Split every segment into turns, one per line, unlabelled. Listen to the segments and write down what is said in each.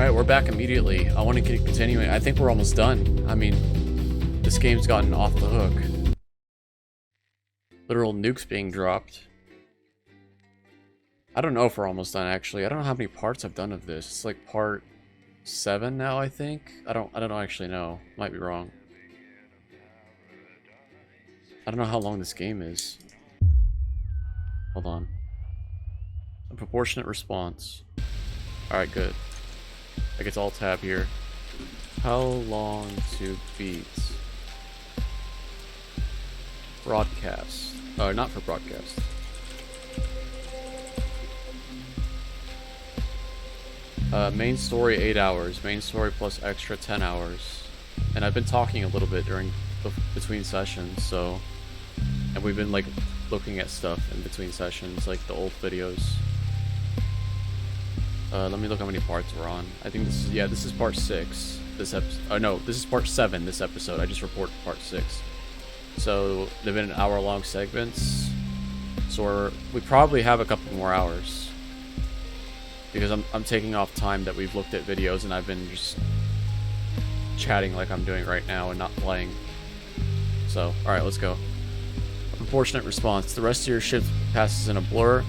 Alright, we're back immediately. I want to keep continuing. I think we're almost done. I mean, this game's gotten off the hook. Literal nukes being dropped. I don't know if we're almost done, actually. I don't know how many parts I've done of this. It's like part 7 now, I think. I don't actually know. Might be wrong. I don't know how long this game is. Hold on. A proportionate response. Alright, good. I get to alt tab here. How long to beat? Broadcast. Not for broadcast. Main story 8 hours. Main story plus extra 10 hours. And I've been talking a little bit between sessions, so... And we've been, like, looking at stuff in between sessions, like the old videos. Let me look how many parts we're on. I think this is, yeah, this is part 6. This episode, no, this is part 7, this episode. I just reported part 6. So, they've been hour-long segments. So we probably have a couple more hours. Because I'm taking off time that we've looked at videos and I've been just chatting like I'm doing right now and not playing. So, alright, let's go. A proportionate response. The rest of your shift passes in a blur,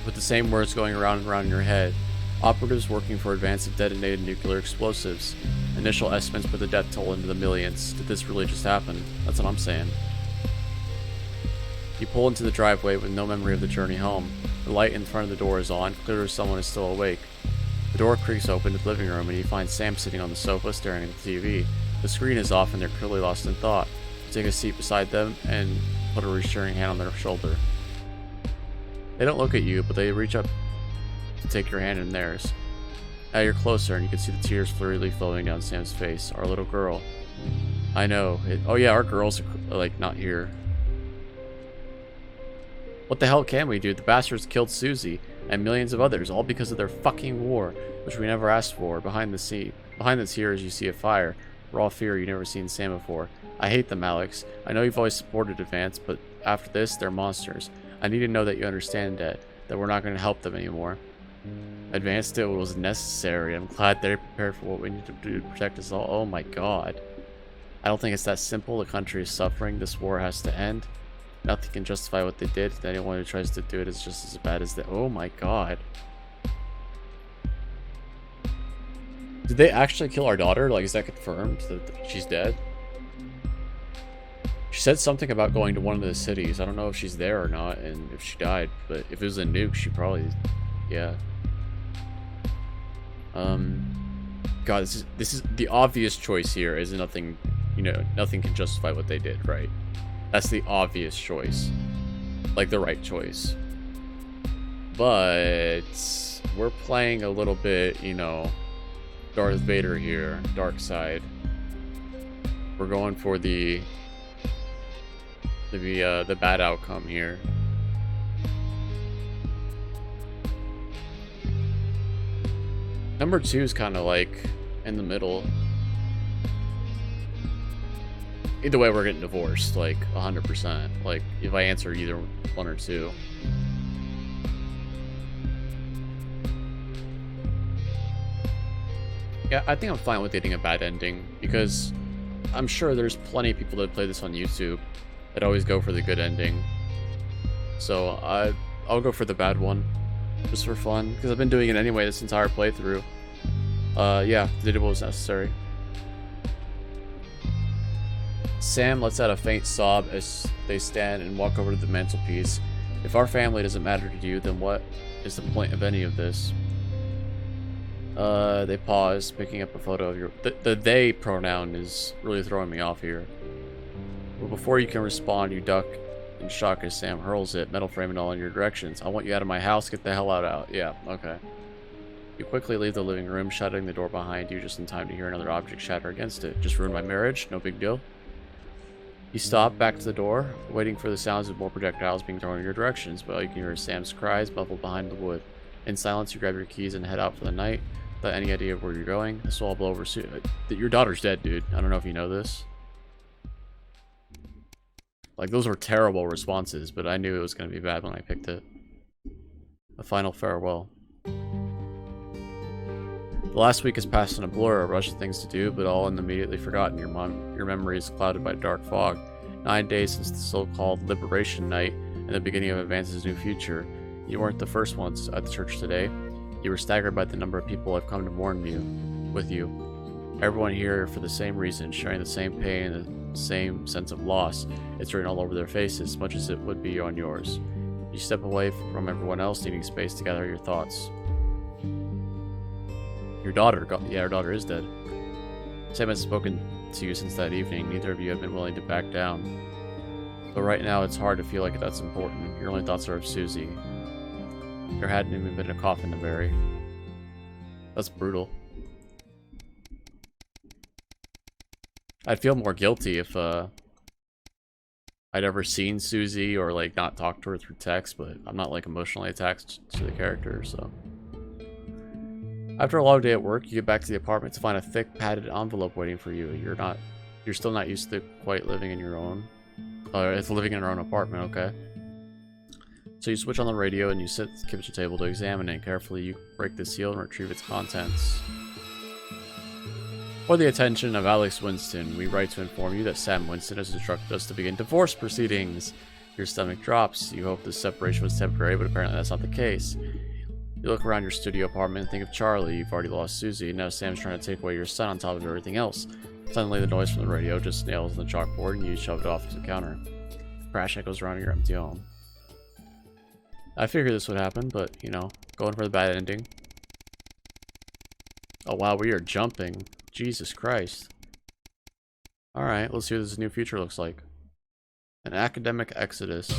with the same words going around and around in your head. Operatives working for advanced detonated nuclear explosives. Initial estimates put the death toll into the millions. Did this really just happen? That's what I'm saying. You pull into the driveway with no memory of the journey home. The light in front of the door is on, clear someone is still awake. The door creaks open to the living room and you find Sam sitting on the sofa staring at the TV. The screen is off and they're clearly lost in thought. You take a seat beside them and put a reassuring hand on their shoulder. They don't look at you, but they reach up to take your hand in theirs. Now you're closer and you can see the tears flurriedly flowing down Sam's face. Our little girl. I know. Oh yeah, our girls are, like, not here. What the hell can we do? The bastards killed Susie and millions of others, all because of their fucking war, which we never asked for. Behind the tears, you see a fire. Raw fear you've never seen Sam before. I hate them, Alex. I know you've always supported Advance, but after this, they're monsters. I need to know that you understand that we're not going to help them anymore. Advance did what was necessary. I'm glad they're prepared for what we need to do to protect us all. Oh my god. I don't think it's that simple. The country is suffering. This war has to end. Nothing can justify what they did. Anyone who tries to do it is just as bad as they. Oh my god. Did they actually kill our daughter? Like, is that confirmed that she's dead? She said something about going to one of the cities. I don't know if she's there or not, and if she died, but if it was a nuke, she probably, yeah. God, this is the obvious choice here. Is nothing, you know, nothing can justify what they did, right? That's the obvious choice, like the right choice. But we're playing a little bit, you know, Darth Vader here, dark side. We're going for the bad outcome here. Number 2 is kind of like in the middle. Either way, we're getting divorced, like 100%. Like if I answer either 1 or 2. Yeah, I think I'm fine with getting a bad ending because I'm sure there's plenty of people that play this on YouTube that always go for the good ending. So I'll go for the bad one, just for fun, because I've been doing it anyway this entire playthrough. Yeah, they did what was necessary. Sam lets out a faint sob as they stand and walk over to the mantelpiece. If our family doesn't matter to you, then what is the point of any of this? They pause, picking up a photo of your... The they pronoun is really throwing me off here. But before you can respond, you duck in shock as Sam hurls it, metal frame and all in your directions. I want you out of my house, get the hell out. Yeah, okay. You quickly leave the living room, shutting the door behind you just in time to hear another object shatter against it. Just ruined my marriage, no big deal. You stop, back to the door, waiting for the sounds of more projectiles being thrown in your directions, but you can hear Sam's cries muffled behind the wood. In silence, you grab your keys and head out for the night, without any idea of where you're going. This will all blow over soon. Your daughter's dead, dude. I don't know if you know this. Like, those were terrible responses, but I knew it was going to be bad when I picked it. A final farewell. The last week has passed in a blur, a rush of things to do, but all immediately forgotten. Your memory is clouded by dark fog. 9 days since the so-called Liberation Night and the beginning of Advance's new future. You weren't the first ones at the church today. You were staggered by the number of people I've come to mourn with you. Everyone here for the same reason, sharing the same pain and the same sense of loss. It's written all over their faces, much as it would be on yours. You step away from everyone else, needing space to gather your thoughts. Your daughter, her daughter is dead. Sam hasn't spoken to you since that evening. Neither of you have been willing to back down. But right now, it's hard to feel like that's important. Your only thoughts are of Susie. There hadn't even been a coffin to bury. That's brutal. I'd feel more guilty if I'd ever seen Susie or like not talked to her through text, but I'm not like emotionally attached to the character, so. After a long day at work, you get back to the apartment to find a thick padded envelope waiting for you. You're still not used to quite living in your own. It's living in your own apartment, okay. So you switch on the radio and you sit at the kitchen table to examine it. Carefully, you break the seal and retrieve its contents. For the attention of Alex Winston, we write to inform you that Sam Winston has instructed us to begin divorce proceedings. Your stomach drops. You hope this separation was temporary, but apparently that's not the case. You look around your studio apartment and think of Charlie. You've already lost Susie, and now Sam's trying to take away your son on top of everything else. Suddenly, the noise from the radio just nails on the chalkboard, and you shove it off to the counter. Crash echoes around your empty home. I figured this would happen, but, you know, going for the bad ending. Oh wow, we are jumping. Jesus Christ. Alright, let's see what this new future looks like. An academic exodus.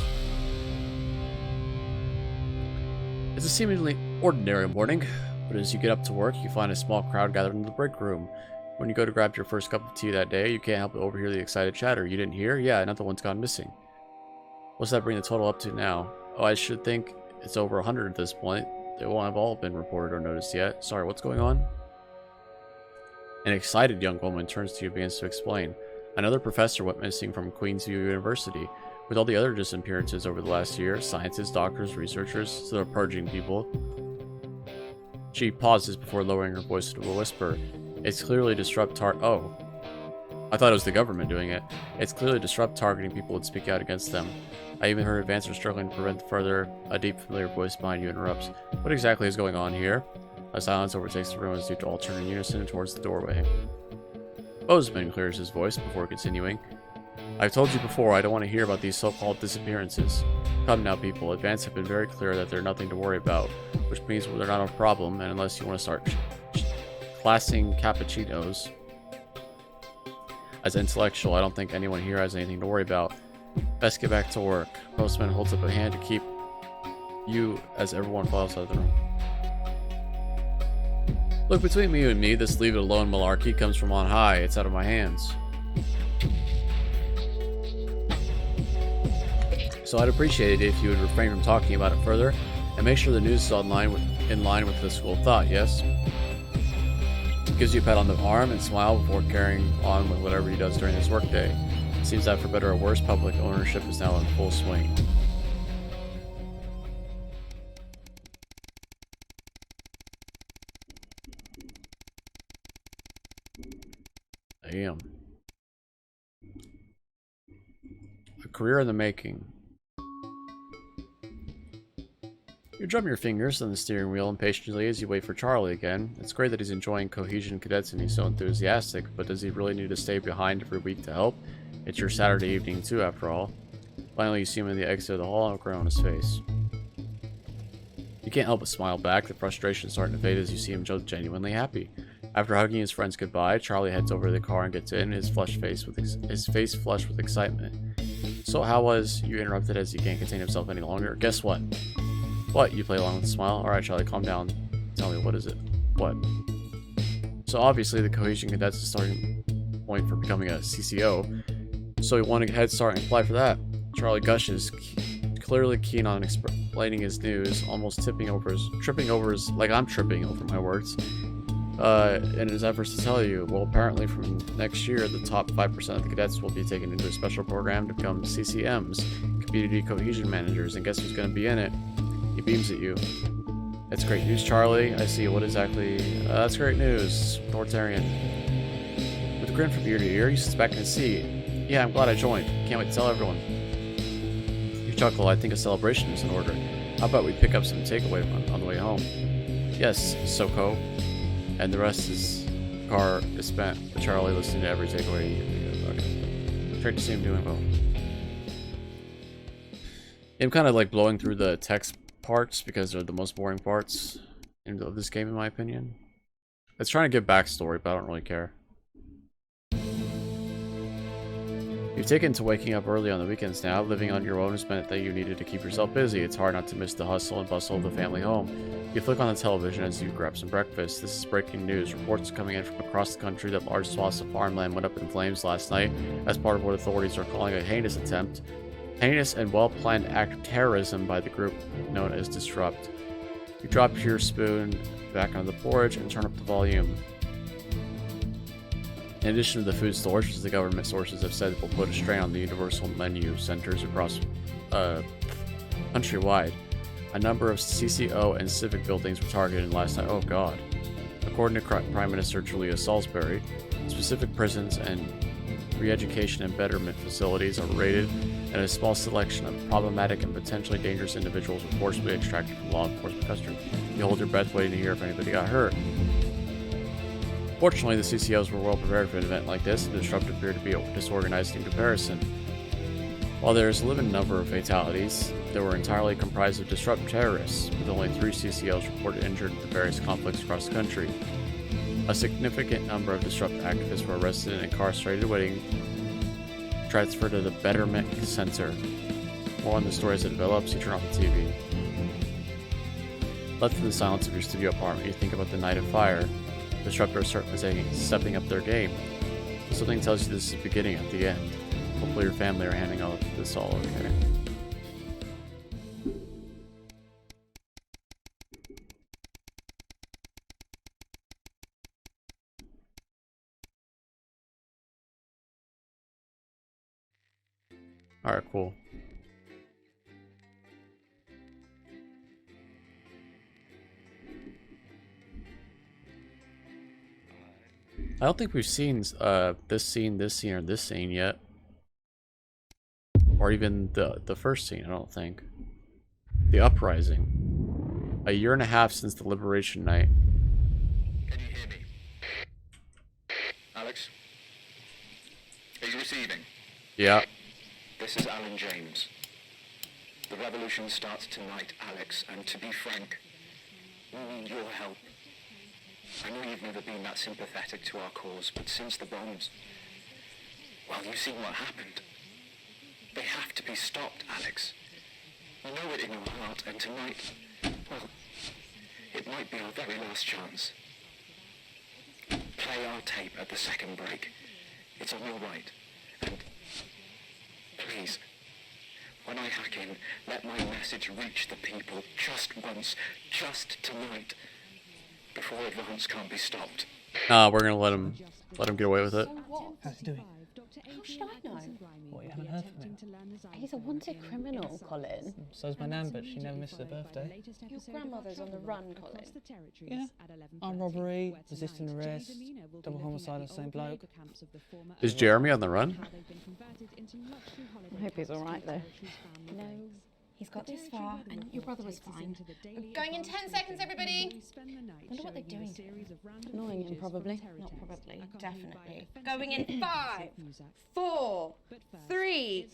It's a seemingly ordinary morning, but as you get up to work, you find a small crowd gathered in the break room. When you go to grab your first cup of tea that day, you can't help but overhear the excited chatter. You didn't hear? Yeah, another one's gone missing. What's that bring the total up to now? Oh, I should think it's over 100 at this point. They won't have all been reported or noticed yet. Sorry, what's going on? An excited young woman turns to you and begins to explain. Another professor went missing from Queensview University. With all the other disappearances over the last year, scientists, doctors, researchers, still are purging people. She pauses before lowering her voice to a whisper. It's clearly Oh. I thought it was the government doing it. It's clearly targeting people and speak out against them. I even heard advancers struggling to prevent further. A deep, familiar voice behind you interrupts. What exactly is going on here? A silence overtakes the room as you all turn in unison towards the doorway. Bozeman clears his voice before continuing. I've told you before, I don't want to hear about these so-called disappearances. Come now, people. Advance have been very clear that they're nothing to worry about, which means they're not a problem, and unless you want to start classing cappuccinos as intellectual, I don't think anyone here has anything to worry about. Best get back to work. Postman holds up a hand to keep you as everyone files out of the room. Look, between you and me, this leave it alone malarkey comes from on high. It's out of my hands. So I'd appreciate it if you would refrain from talking about it further, and make sure the news is in line with the school of thought, yes? Gives you a pat on the arm and smile before carrying on with whatever he does during his workday. It seems that for better or worse, public ownership is now in full swing. Damn. A career in the making. You drum your fingers on the steering wheel impatiently as you wait for Charlie again. It's great that he's enjoying Cohesion Cadets and he's so enthusiastic, but does he really need to stay behind every week to help? It's your Saturday evening too, after all. Finally, you see him in the exit of the hall and a grin on his face. You can't help but smile back, the frustration starting to fade as you see him genuinely happy. After hugging his friends goodbye, Charlie heads over to the car and gets in, his face flushed with excitement. So how was? You interrupted as he can't contain himself any longer. Guess what? What? You play along with a smile. Alright, Charlie, calm down. Tell me, what is it? What? So obviously the Cohesion Cadets is the starting point for becoming a CCO. So he wanted a head start and apply for that. Charlie gushes, clearly keen on explaining his news, almost tripping over his, like I'm tripping over my words. In his efforts to tell you, well, apparently from next year, the top 5% of the cadets will be taken into a special program to become CCMs, Community Cohesion Managers, and guess who's going to be in it? He beams at you. It's great news, Charlie. I see. What exactly? That's great news. Authoritarian. With a grin from ear to ear, he sits back in his seat. Yeah, I'm glad I joined. Can't wait to tell everyone. You chuckle. I think a celebration is in order. How about we pick up some takeaway on the way home? Yes, Soko. And the rest is car is spent with Charlie listening to every takeaway. Okay. Great to see him doing well. I'm kind of like blowing through the text parts because they're the most boring parts of this game, in my opinion. It's trying to give backstory, but I don't really care. You've taken to waking up early on the weekends now. Living on your own has meant that you needed to keep yourself busy. It's hard not to miss the hustle and bustle of the family home. You flick on the television as you grab some breakfast. This is breaking news. Reports coming in from across the country that large swaths of farmland went up in flames last night as part of what authorities are calling a heinous and well-planned act of terrorism by the group known as Disrupt. You drop your spoon back on the porridge and turn up the volume. In addition to the food storage, the government sources have said it will put a strain on the universal menu centers across countrywide. A number of CCO and civic buildings were targeted last night. Oh god. According to Prime Minister Julia Salisbury, specific prisons and re-education and betterment facilities are raided, and a small selection of problematic and potentially dangerous individuals were forcibly extracted from law enforcement custody. You hold your breath waiting to hear if anybody got hurt. Fortunately, the CCOs were well prepared for an event like this, and the Disrupt appeared to be disorganized in comparison. While there is a limited number of fatalities, they were entirely comprised of Disrupt terrorists, with only 3 CCOs reported injured in the various conflicts across the country. A significant number of Disrupt activists were arrested and incarcerated, waiting transfer to the Betterment Center. More on the story as it develops. You turn off the TV. Left in the silence of your studio apartment, you think about the night of fire. Disruptors are certainly stepping up their game. Something tells you this is the beginning of the end. Hopefully your family are handling this all okay. Alright, cool. I don't think we've seen this scene, or this scene yet. Or even the first scene, I don't think. The Uprising. A year and a half since the Liberation Night.
Can you hear me? Alex? Are you receiving?
Yeah.
This is Alan James. The revolution starts tonight, Alex, and to be frank, we need your help. I know you've never been that sympathetic to our cause, but since the bombs, well, you've seen what happened. They have to be stopped, Alex. You know it in your heart, and tonight, well, it might be our very last chance. Play our tape at the second break. It's on your right. And please, when I hack in, let my message reach the people just once, just tonight, before advance can't be stopped.
We're gonna let him get away with it.
How's he doing?
How should I know?
What, you haven't heard from him?
He's a wanted criminal, Colin.
So's my nan, but she never misses her birthday.
Your grandmother's on the run, Colin.
Yeah. Armed robbery, resisting arrest, double homicide on the same bloke.
Is Jeremy on the run?
I hope he's alright, though. No. He's got this far, and your brother was fine.
Going in 10 seconds, everybody.
Wonder what they're doing to him. Annoying him, probably.
Not probably, definitely. Going in 5, 4, 3.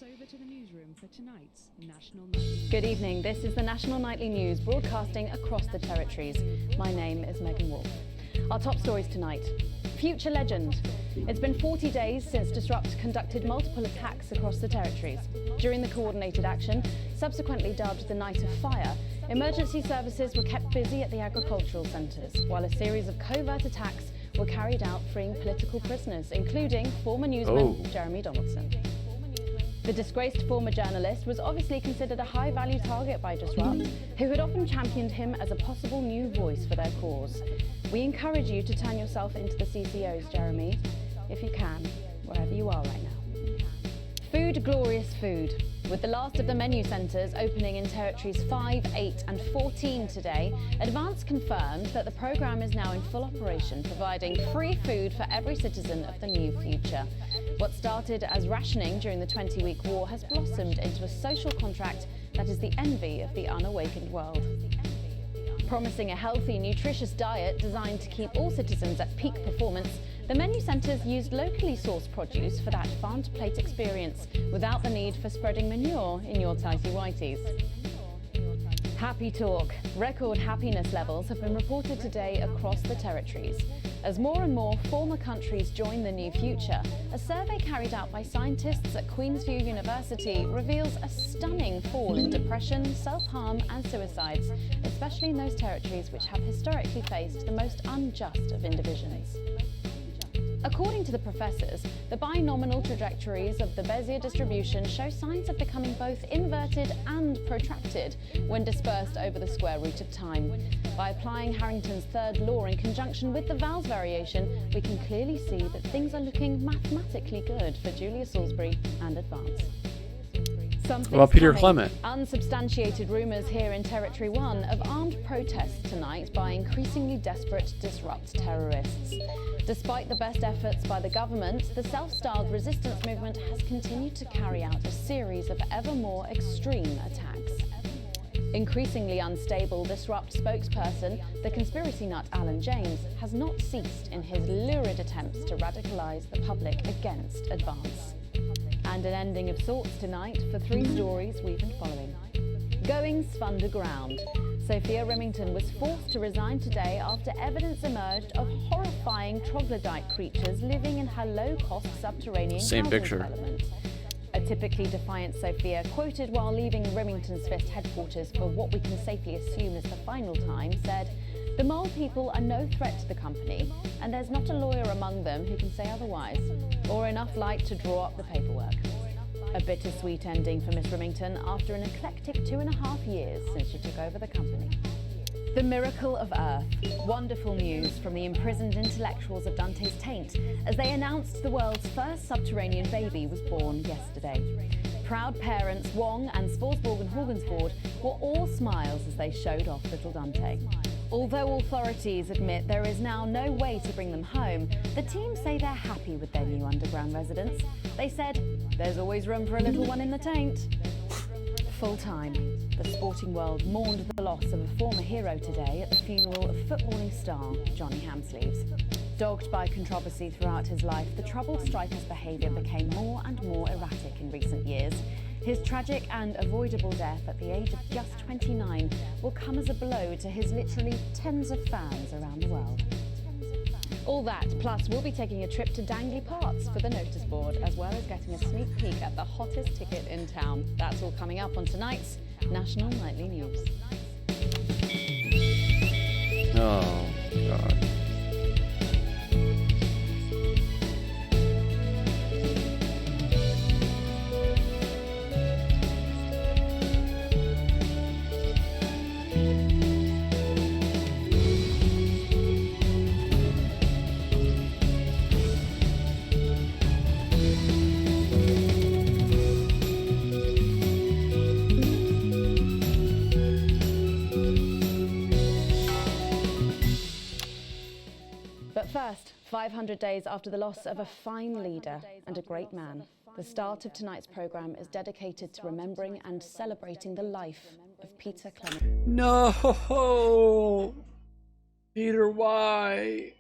Good evening. This is the National Nightly News broadcasting across the territories. My name is Megan Wolf. Our top stories tonight. Future legend. It's been 40 days since Disrupt conducted multiple attacks across the territories. During the coordinated action, subsequently dubbed the Night of Fire, emergency services were kept busy at the agricultural centres, while a series of covert attacks were carried out freeing political prisoners, including former newsman Jeremy Donaldson. The disgraced former journalist was obviously considered a high-value target by Disrupt, who had often championed him as a possible new voice for their cause. We encourage you to turn yourself into the CCOs, Jeremy, if you can, wherever you are right now. Food, glorious food. With the last of the menu centres opening in territories 5, 8 and 14 today, Advance confirmed that the programme is now in full operation, providing free food for every citizen of the new future. What started as rationing during the 20-week war has blossomed into a social contract that is the envy of the unawakened world. Promising a healthy, nutritious diet designed to keep all citizens at peak performance, the menu centres used locally sourced produce for that farm-to-plate experience, without the need for spreading manure in your tighty-whities. Happy talk. Record happiness levels have been reported today across the territories. As more and more former countries join the new future, a survey carried out by scientists at Queensview University reveals a stunning fall in depression, self-harm and suicides, especially in those territories which have historically faced the most unjust of divisions. According to the professors, the binominal trajectories of the Bezier distribution show signs of becoming both inverted and protracted when dispersed over the square root of time. By applying Harrington's third law in conjunction with the vowels variation, we can clearly see that things are looking mathematically good for Julia Salisbury and Advance.
Well, Peter Clement.
Unsubstantiated rumours here in Territory 1 of armed protests tonight by increasingly desperate disrupt terrorists. Despite the best efforts by the government, the self-styled resistance movement has continued to carry out a series of ever more extreme attacks. Increasingly unstable Disrupt spokesperson, the conspiracy nut Alan James, has not ceased in his lurid attempts to radicalise the public against Advance. And an ending of sorts tonight for 3 stories we've been following. Going underground. Sophia Remington was forced to resign today after evidence emerged of horrifying troglodyte creatures living in her low-cost subterranean housing development. A typically defiant Sophia, quoted while leaving Remington's Fist headquarters for what we can safely assume is the final time, said, "The mole people are no threat to the company, and there's not a lawyer among them who can say otherwise, or enough light to draw up the paperwork." A bittersweet ending for Miss Remington after an eclectic 2.5 years since she took over the company. The miracle of Earth. Wonderful news from the imprisoned intellectuals of Dante's Taint as they announced the world's first subterranean baby was born yesterday. Proud parents Wong and Sporsborg and Horgensford were all smiles as they showed off little Dante. Although authorities admit there is now no way to bring them home, the team say they're happy with their new underground residence. They said, "There's always room for a little one in the taint." Full time. The sporting world mourned the loss of a former hero today at the funeral of footballing star Johnny Hamsleeves. Dogged by controversy throughout his life, the troubled striker's behaviour became more and more erratic in recent years. His tragic and avoidable death at the age of just 29 will come as a blow to his literally tens of fans around the world. All that, plus we'll be taking a trip to Dangley Parts for the notice board, as well as getting a sneak peek at the hottest ticket in town. That's all coming up on tonight's National Nightly News.
Oh, God.
First, 500 days after the loss of a fine leader and a great man, the start of tonight's programme is dedicated to remembering and celebrating the life of Peter Clement.
No! Peter, why?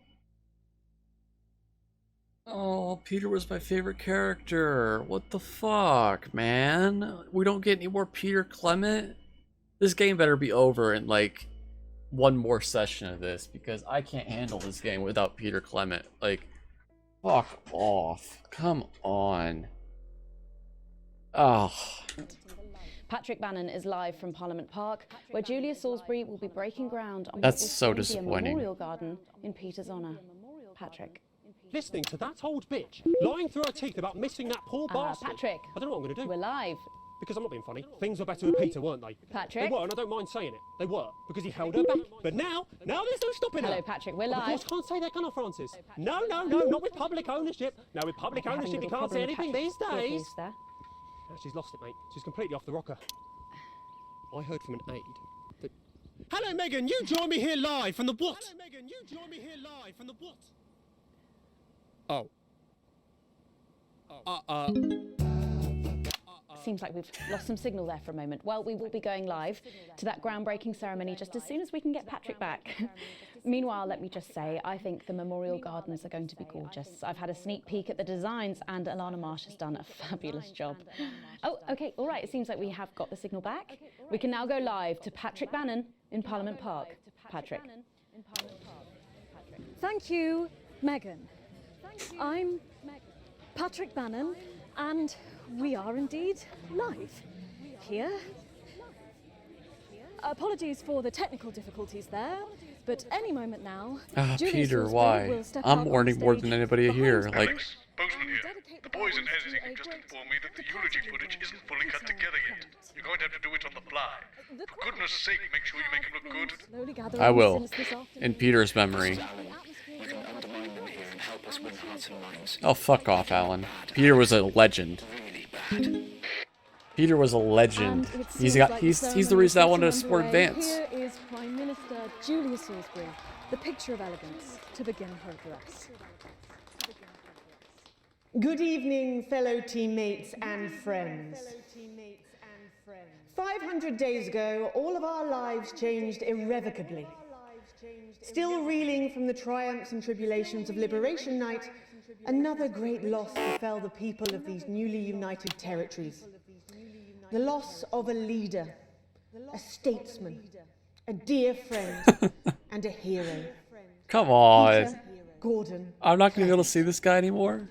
Oh, Peter was my favorite character. What the fuck, man? We don't get any more Peter Clement? This game better be over in, like, one more session of this, because I can't handle this game without Peter Clement. Like, fuck off. Come on. Oh.
Patrick Bannon is live from Parliament Park, where Julia Salisbury will be breaking ground on
That's
what will
so
soon be a
disappointing.
memorial garden in Peter's honour. Patrick.
Listening to that old bitch lying through her teeth about missing that poor bastard.
Patrick.
I don't know what I'm going to do.
We're live.
Because I'm not being funny. Things were better with Peter, weren't they?
Patrick.
They were, and I don't mind saying it. They were, because he held her back. But now there's no stopping her.
Hello, Patrick. We're live.
Of course, can't say that, can I, Francis? No, not with public ownership. No, with public ownership, you can't say anything these days. She's lost it, mate. She's completely off the rocker. I heard from an aide that... Hello, Megan, you join me here live from the what? Hello, Megan, you join me here live from the what? Oh.
Seems like we've lost some signal there for a moment. Well, we will be going live to that groundbreaking ceremony just as soon as we can get Patrick back. Meanwhile, let me just say, I think the memorial gardens are going to be gorgeous. I've had a sneak peek at the designs and Alana Marsh has done a fabulous job. Oh, okay, all right, it seems like we have got the signal back. We can now go live to Patrick Bannon in Parliament Park. Patrick.
Thank you, Megan. I'm Patrick Bannon, and we are indeed live here. Apologies for the technical difficulties there, but any moment now,
Peter, why? I'm warning more than anybody here. Like,
Alex, Bozeman here. The boys in editing have just informed me that the eulogy footage isn't fully cut together yet. You're going to have to do it on the fly. For goodness sake, make sure you make it look good.
I will, in Peter's memory.
You can undermine them here and help us win hearts and minds.
Oh, fuck off, Alan. Peter was a legend.
Really bad.
Peter was a legend. He's the reason I wanted to support Advance.
Here is Prime Minister Julia Salisbury, the picture of elegance, to begin her address.
Good evening, fellow teammates and friends. 500 days ago, all of our lives changed irrevocably. Still reeling from the triumphs and tribulations of Liberation Night, another great loss befell the people of these newly united territories. The loss of a leader, a statesman, a dear friend, and a hero.
Come on.
Peter Gordon.
I'm not going to be able to see this guy anymore.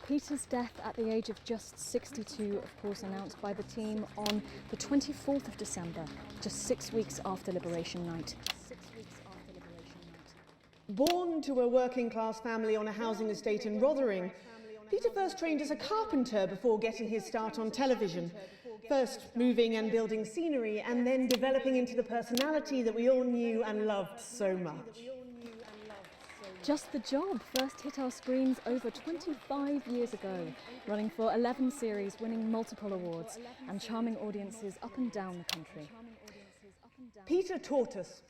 Peter's death at the age of just 62, of course, announced by the team on the 24th of December, just 6 weeks after Liberation Night.
Born to a working-class family on a housing estate in Rotherham, Peter first trained as a carpenter before getting his start on television. First moving and building scenery, and then developing into the personality that we all knew and loved so much.
Just the Job first hit our screens over 25 years ago, running for 11 series, winning multiple awards, and charming audiences up and down the country.
Peter taught us,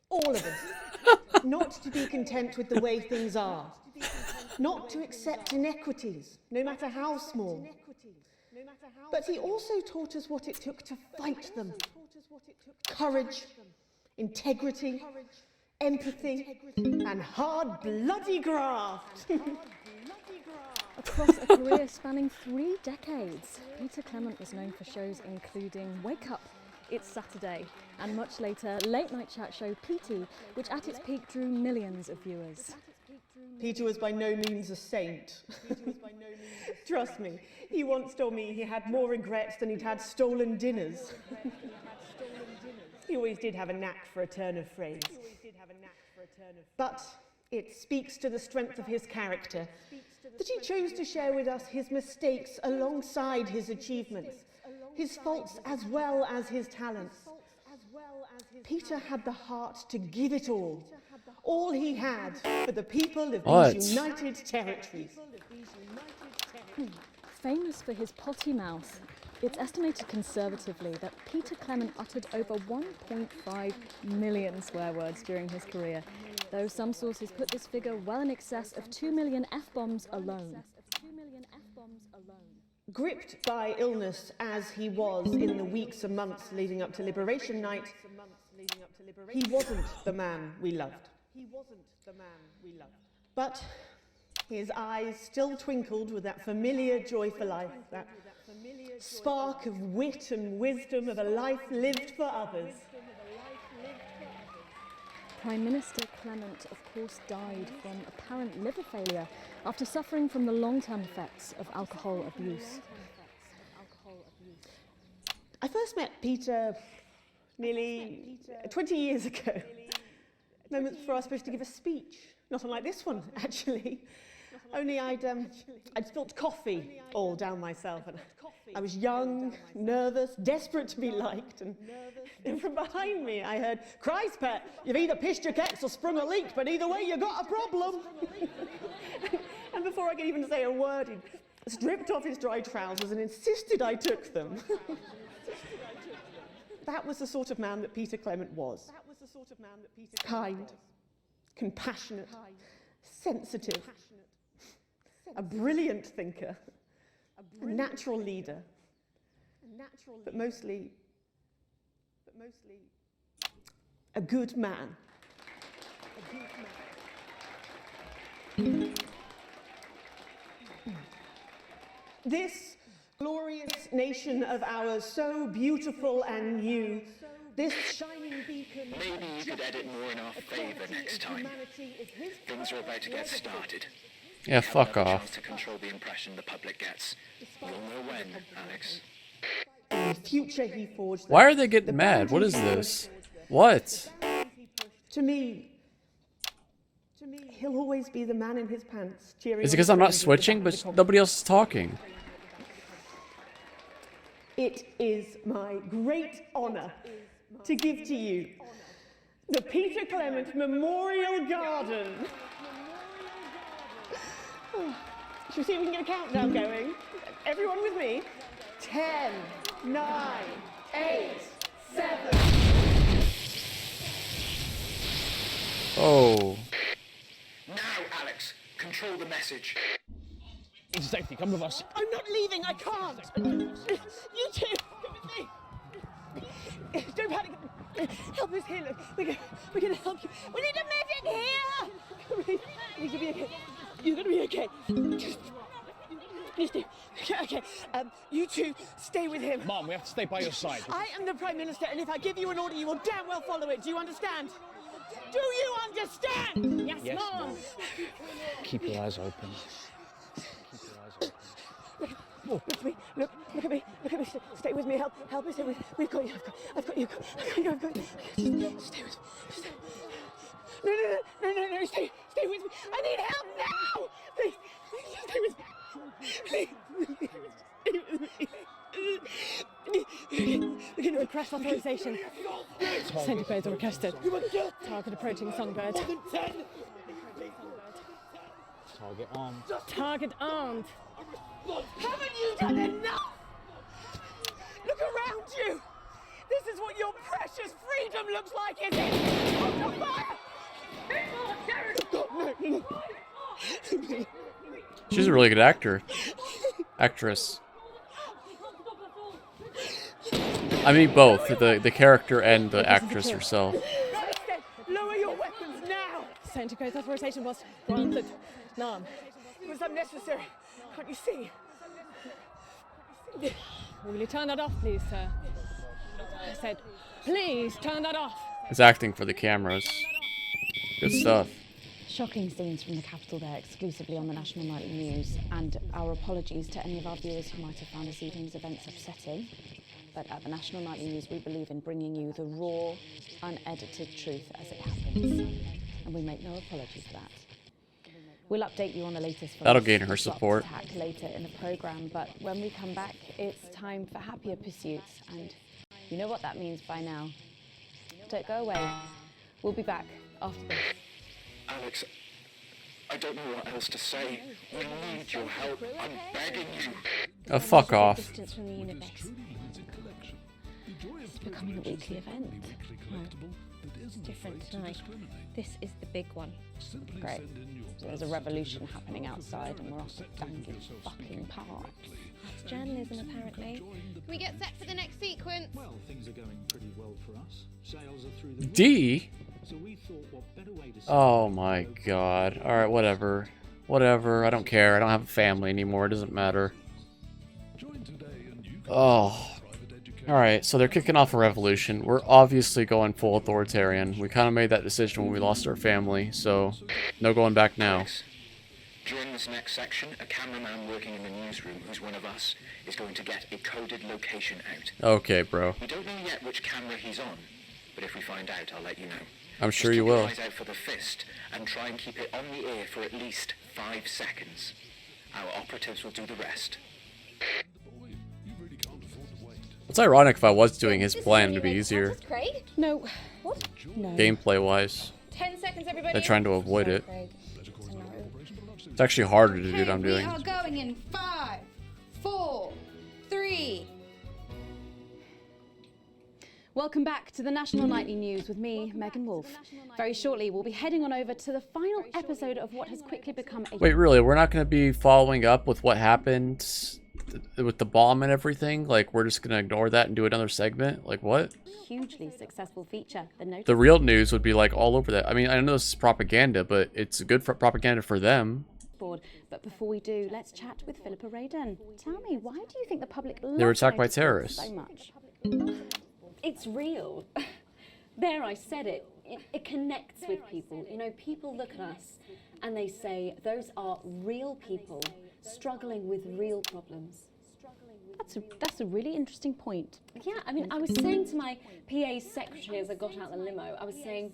all of us, not to be content with the way things are, not to accept inequities, no matter how small. But he also taught us what it took to fight them. Courage, integrity, empathy, and hard, bloody graft.
Across a career spanning 3 decades, Peter Clement was known for shows including Wake Up, It's Saturday, and much later, late night chat show PT, which at its peak drew millions of viewers.
Peter was by no means a saint. Trust me, he once told me he had more regrets than he'd had stolen dinners. He always did have a knack for a turn of phrase. But it speaks to the strength of his character that he chose to share with us his mistakes alongside his achievements, his faults as well as his talents. Peter had the heart to give it all he had for the people of these united territories.
Famous for his potty mouth, it's estimated conservatively that Peter Clement uttered over 1.5 million swear words during his career, though some sources put this figure well in excess of 2 million F-bombs alone.
Gripped by illness as he was in the weeks and months leading up to Liberation Night, he wasn't the man we loved. But his eyes still twinkled with that familiar joy for life, that spark of wit and wisdom of a life lived for others.
Prime Minister Clement, of course, died from apparent liver failure after suffering from the long-term effects of alcohol abuse.
I first met Peter nearly 20 years ago. Moments before I was supposed to give a speech. Not unlike this one, actually. Only I'd spilt coffee all down myself. And I was young, nervous, desperate to be liked. And from behind me, I heard, "Christ, Pet, you've either pissed your kecks or sprung a leak, but either way, you got a problem." And before I could even say a word, stripped off his dry trousers and insisted I took them. That was the sort of man that Peter Clement was. Kind, compassionate, sensitive, a brilliant thinker, a natural leader, but mostly a good man. This glorious nation of ours, so beautiful and new, this shining beacon.
Maybe you could edit more in our favour next time. Things are about to get started.
Yeah, fuck
Have another
off.
chance to control the impression the public gets. You'll know when, Alex.
In the future he forged.
Why are they getting mad? What is this? What?
To me, he'll always be the man in his pants, cheering.
Is it
on
because
his
I'm not
friends at the
switching,
back of
but
the
nobody else is talking?
It is my great honour to give to you the Peter Clement Memorial Garden. Should we see if we can get a countdown going? Everyone with me? 10, 9, 8, 7.
Oh.
Now, Alex, control the message.
Into safety, come with us.
I'm not leaving, I can't. You two, come with me. Don't panic. Help us here, look. We're gonna help you. We need a medic here. You need to be okay. You're gonna be okay. Please do. Okay. You two, stay with him.
Mom, we have to stay by your side.
I am the Prime Minister, and if I give you an order, you will damn well follow it. Do you understand? Do you understand?
Yes, Mom.
Keep your eyes open.
Look at me. Look at me. Look at me. Stay with me. Help me. Stay with me. We've got you. I've got you. I've got you. Just stay with me. No. Stay with me. I need help now. Please. Stay with me.
We're going to request authorization. Centigrade requested. Target approaching Songbird.
Target armed.
Target armed.
Haven't you done enough? Look around you. This is what your precious freedom looks like, is it? Under fire! No.
She's a really good actress. I mean both, the character and the actress herself.
Lower your weapons now.
Centigrade authorization was granted. None.
It was unnecessary. Can't you see?
Will you turn that off, please, sir? I said, please turn that off.
It's acting for the cameras. Good stuff.
Shocking scenes from the capital there, exclusively on the National Nightly News, and our apologies to any of our viewers who might have found this evening's events upsetting. But at the National Nightly News, we believe in bringing you the raw, unedited truth as it happens, and we make no apology for that. We'll update you on the latest.
That'll gain her support.
Attack later in the program, but when we come back, it's time for happier pursuits, and you know what that means by now. Don't go away. We'll be back after this.
Alex, I don't know what else to say. We need your help. I'm begging you.
Oh, fuck off.
Distance from the universe. It's becoming a weekly event.
It's different tonight. This is the big one.
Great. So there's a revolution happening outside, and we're off to dangly fucking parks.
It's journalism, apparently. Can we get set for the next sequence?
Well, things are going pretty well for us. Sales are through the
D?
So we thought what better way to
Oh my god. Alright, whatever. Whatever, I don't care. I don't have a family anymore. It doesn't matter. Oh. Alright, so they're kicking off a revolution. We're obviously going full authoritarian. We kind of made that decision when we lost our family, so no going back now.
During this next section, a cameraman working in the newsroom who's one of us is going to get a coded location out.
Okay, bro.
We don't know yet which camera he's on, but if we find out, I'll let you know.
I'm sure
Just
you
keep your
will.
eyes out for the fist and try and keep it on the air for at least 5 seconds. Our operatives will do the rest.
It's ironic if I was doing his plan to be easier,
Craig?
No.
What?
No.
gameplay-wise.
10 seconds, everybody.
They're trying to avoid it.
Craig. It's a no.
It's actually harder to do what I'm
We
doing.
are going in 5, 3.
Welcome back to the National Nightly News with me, Megan Wolf. Very shortly, we'll be heading on over to the final episode of what has quickly become a...
Wait, really? We're not going to be following up with what happened with the bomb and everything? Like, we're just going to ignore that and do another segment? Like, what?
Hugely successful feature.
The real news would be, like, all over that. I mean, I know this is propaganda, but it's good for propaganda for them.
But before we do, let's chat with Philippa Radin. Tell me, why do you think the public
They were attacked by terrorists.
so much?
It's real. There, I said it. It connects with people. You know, people look at us and they say, those are real people struggling with real problems.
That's a really interesting point.
Yeah, I mean, I was saying to my PA secretary as I got out the limo, I was saying,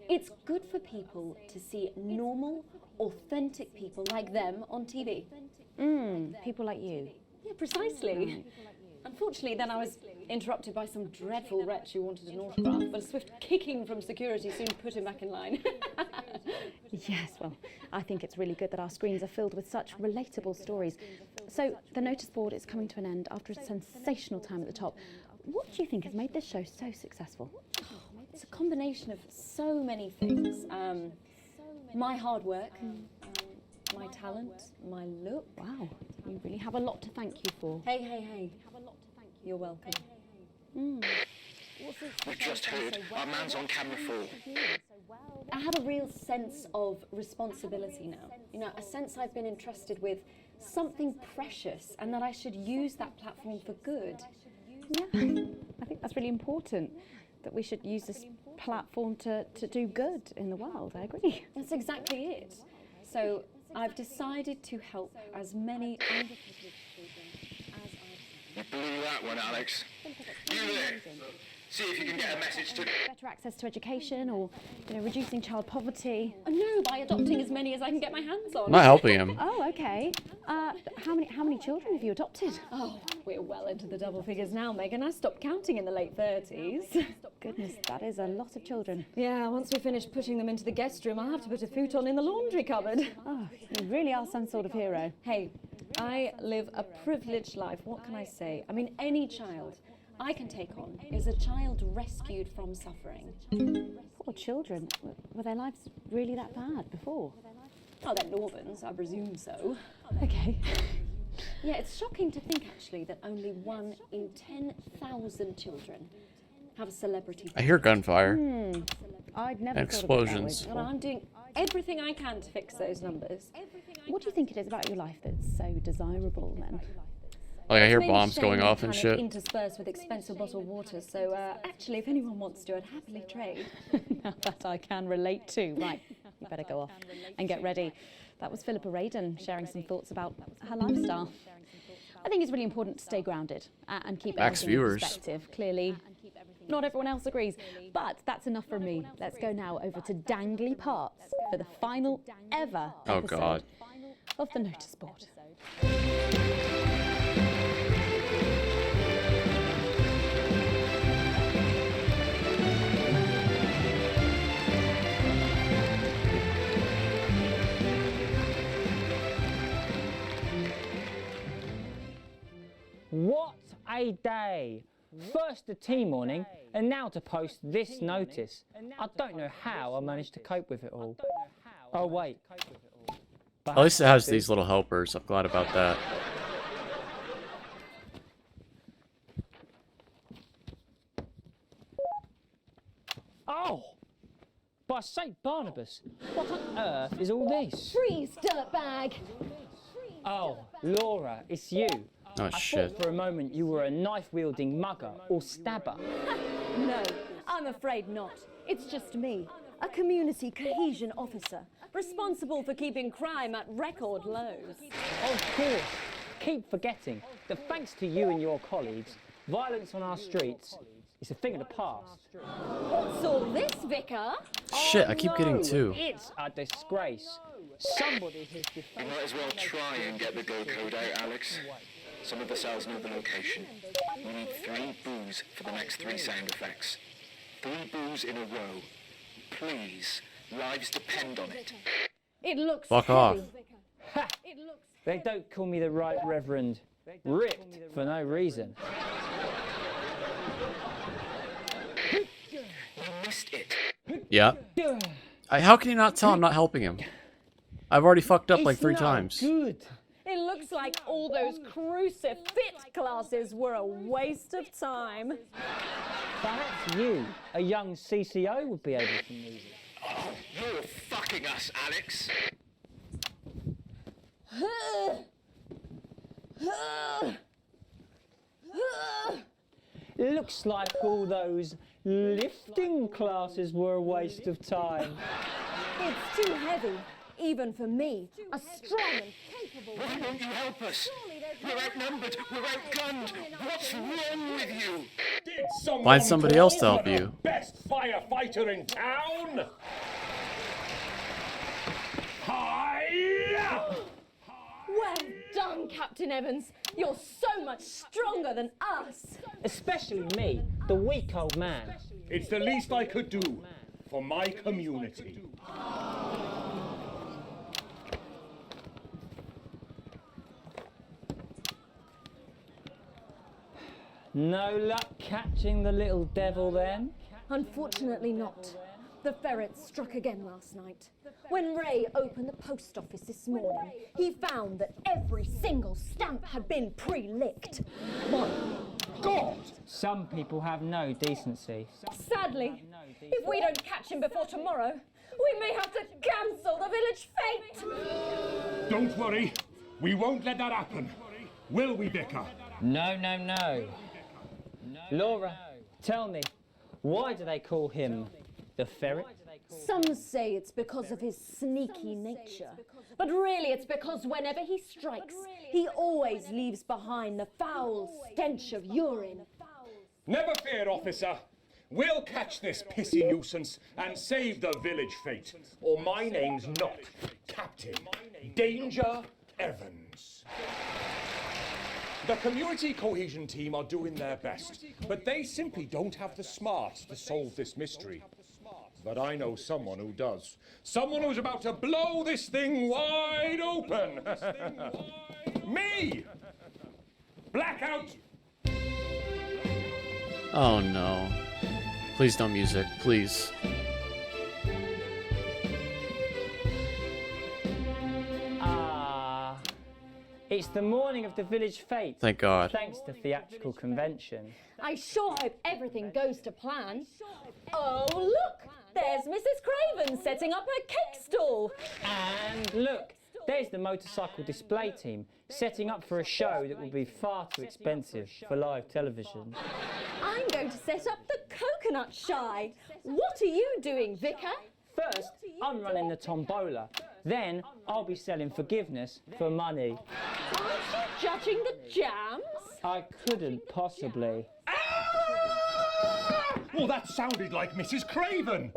it's good for people to see normal, authentic people like them on TV.
People like you.
Yeah, precisely. Unfortunately, then I was interrupted by some dreadful wretch who wanted an autograph, but a swift kicking from security soon put him back in line.
Yes, well, I think it's really good that our screens are filled with such relatable stories. So, the notice board is coming to an end after a sensational time at the top. What do you think has made this show so successful?
It's a combination of so many things. My hard work, my talent, my look.
Wow, you really have a lot to thank you for.
Hey. You're welcome.
We've just heard our man's on camera for.
I have a real sense of responsibility now. You know, a sense I've been entrusted with something precious and that I should use that platform for good.
Yeah, I think that's really important, that we should use this platform to do good in the world. I agree.
That's exactly it. So I've decided to help as many underprivileged children as I
You blew that one, Alex. You there. See if you can get a message to...
Better access to education, or reducing child poverty.
No, by adopting as many as I can get my hands on.
I'm not helping him.
Oh, okay. How many children have you adopted?
Oh, we're well into the double figures now, Megan. I stopped counting in the late 30s.
Goodness, that is a lot of children.
Yeah, once we finish putting them into the guest room, I'll have to put a futon in the laundry cupboard.
Oh, you really are some sort of hero.
Hey, I live a privileged life. What can I say? I mean, any child I can take on is a child rescued from suffering.
Poor children. Were their lives really that bad before?
Oh, they're Northern's, I presume so.
Okay.
Yeah, it's shocking to think, actually, that only 1 in 10,000 children have a celebrity.
I hear gunfire.
I'd never
And
thought
explosions.
of it that way
Well, I'm doing everything I can to fix those numbers.
What do you think it is about your life that's so desirable, then?
Like, I hear
Maybe
bombs
shame
going off and
panic
shit.
interspersed with expensive bottled water, so actually, if anyone wants to, I'd happily trade.
Now that I can relate to. Right, you better go off and get ready. That was Philippa Radin sharing some thoughts about her lifestyle. I think it's really important to stay grounded and keep everything in perspective. Clearly, not everyone else agrees, but that's enough for me. Let's go now over to Dangly Parts for the final ever episode of the notice board.
What a day! First the tea morning, and now to post this notice. I don't know how I managed to cope with it all. Oh wait.
At least it has these little helpers. I'm glad about that.
Oh! By St. Barnabas, what on earth is all this?
Freeze, dirtbag!
Oh, Laura, it's you.
Oh,
I
shit.
thought for a moment you were a knife-wielding mugger or stabber.
No, I'm afraid not. It's just me, a community cohesion officer, responsible for keeping crime at record lows.
Of course. Keep forgetting that thanks to you and your colleagues, violence on our streets is a thing of the past.
What's all this, Vicar?
Shit, I keep getting two.
It's a disgrace. Somebody has
You might as well try and get the go code out, Alex. Some of the cells know the location. We need 3 boos for the next 3 sound effects. 3 boos in a row. Please. Lives depend on it.
It looks
Fuck off.
Ha! They don't call me the Right Reverend. ripped for no reason.
You missed it.
Yeah. How can you not tell I'm not helping him? I've already fucked up like 3 times.
Good.
It looks like all those crucifix classes were a waste of time.
Perhaps you, a young CCO, would be able to move it.
Oh, you're fucking us, Alex.
Looks like all those lifting classes were a waste of time.
It's too heavy, even for me, a strong and capable
Why won't you help us? We're outnumbered, we're outgunned. What's wrong with you?
Did someone
Find somebody else to help
call
you.
the best firefighter in town? Hi!
Well done, Captain Evans. You're so much stronger than us.
Especially me, the weak old man.
It's the least I could do for my community.
No luck catching the little devil then?
Unfortunately not. The ferrets struck again last night. When Ray opened the post office this morning, he found that every single stamp had been pre-licked.
My God!
Some people have no decency.
Sadly, if we don't catch him before tomorrow, we may have to cancel the village fete.
Don't worry, we won't let that happen. Will we, Vicar?
No. Laura, tell me, why do they call him the ferret?
Some say it's because of his sneaky nature, but really it's because whenever he strikes, he always leaves behind the foul stench of urine.
Never fear, officer. We'll catch this pissy nuisance and save the village fete. Or my name's not Captain Danger Evans. The community cohesion team are doing their best, but they simply don't have the smarts to solve this mystery. But I know someone who does. Someone who's about to blow this thing wide open. Me! Blackout!
Oh no. Please no music, please.
It's the morning of the village fete.
Thank God.
Thanks to theatrical convention.
I sure hope everything goes to plan. Oh, look! There's Mrs. Craven setting up her cake stall.
And look, there's the motorcycle display team setting up for a show that will be far too expensive for live television.
I'm going to set up the coconut shy. What are you doing, Vicar?
First, I'm running the tombola. Then, I'll be selling forgiveness for money.
Aren't you judging the jams?
I couldn't possibly.
Well, that sounded like Mrs. Craven.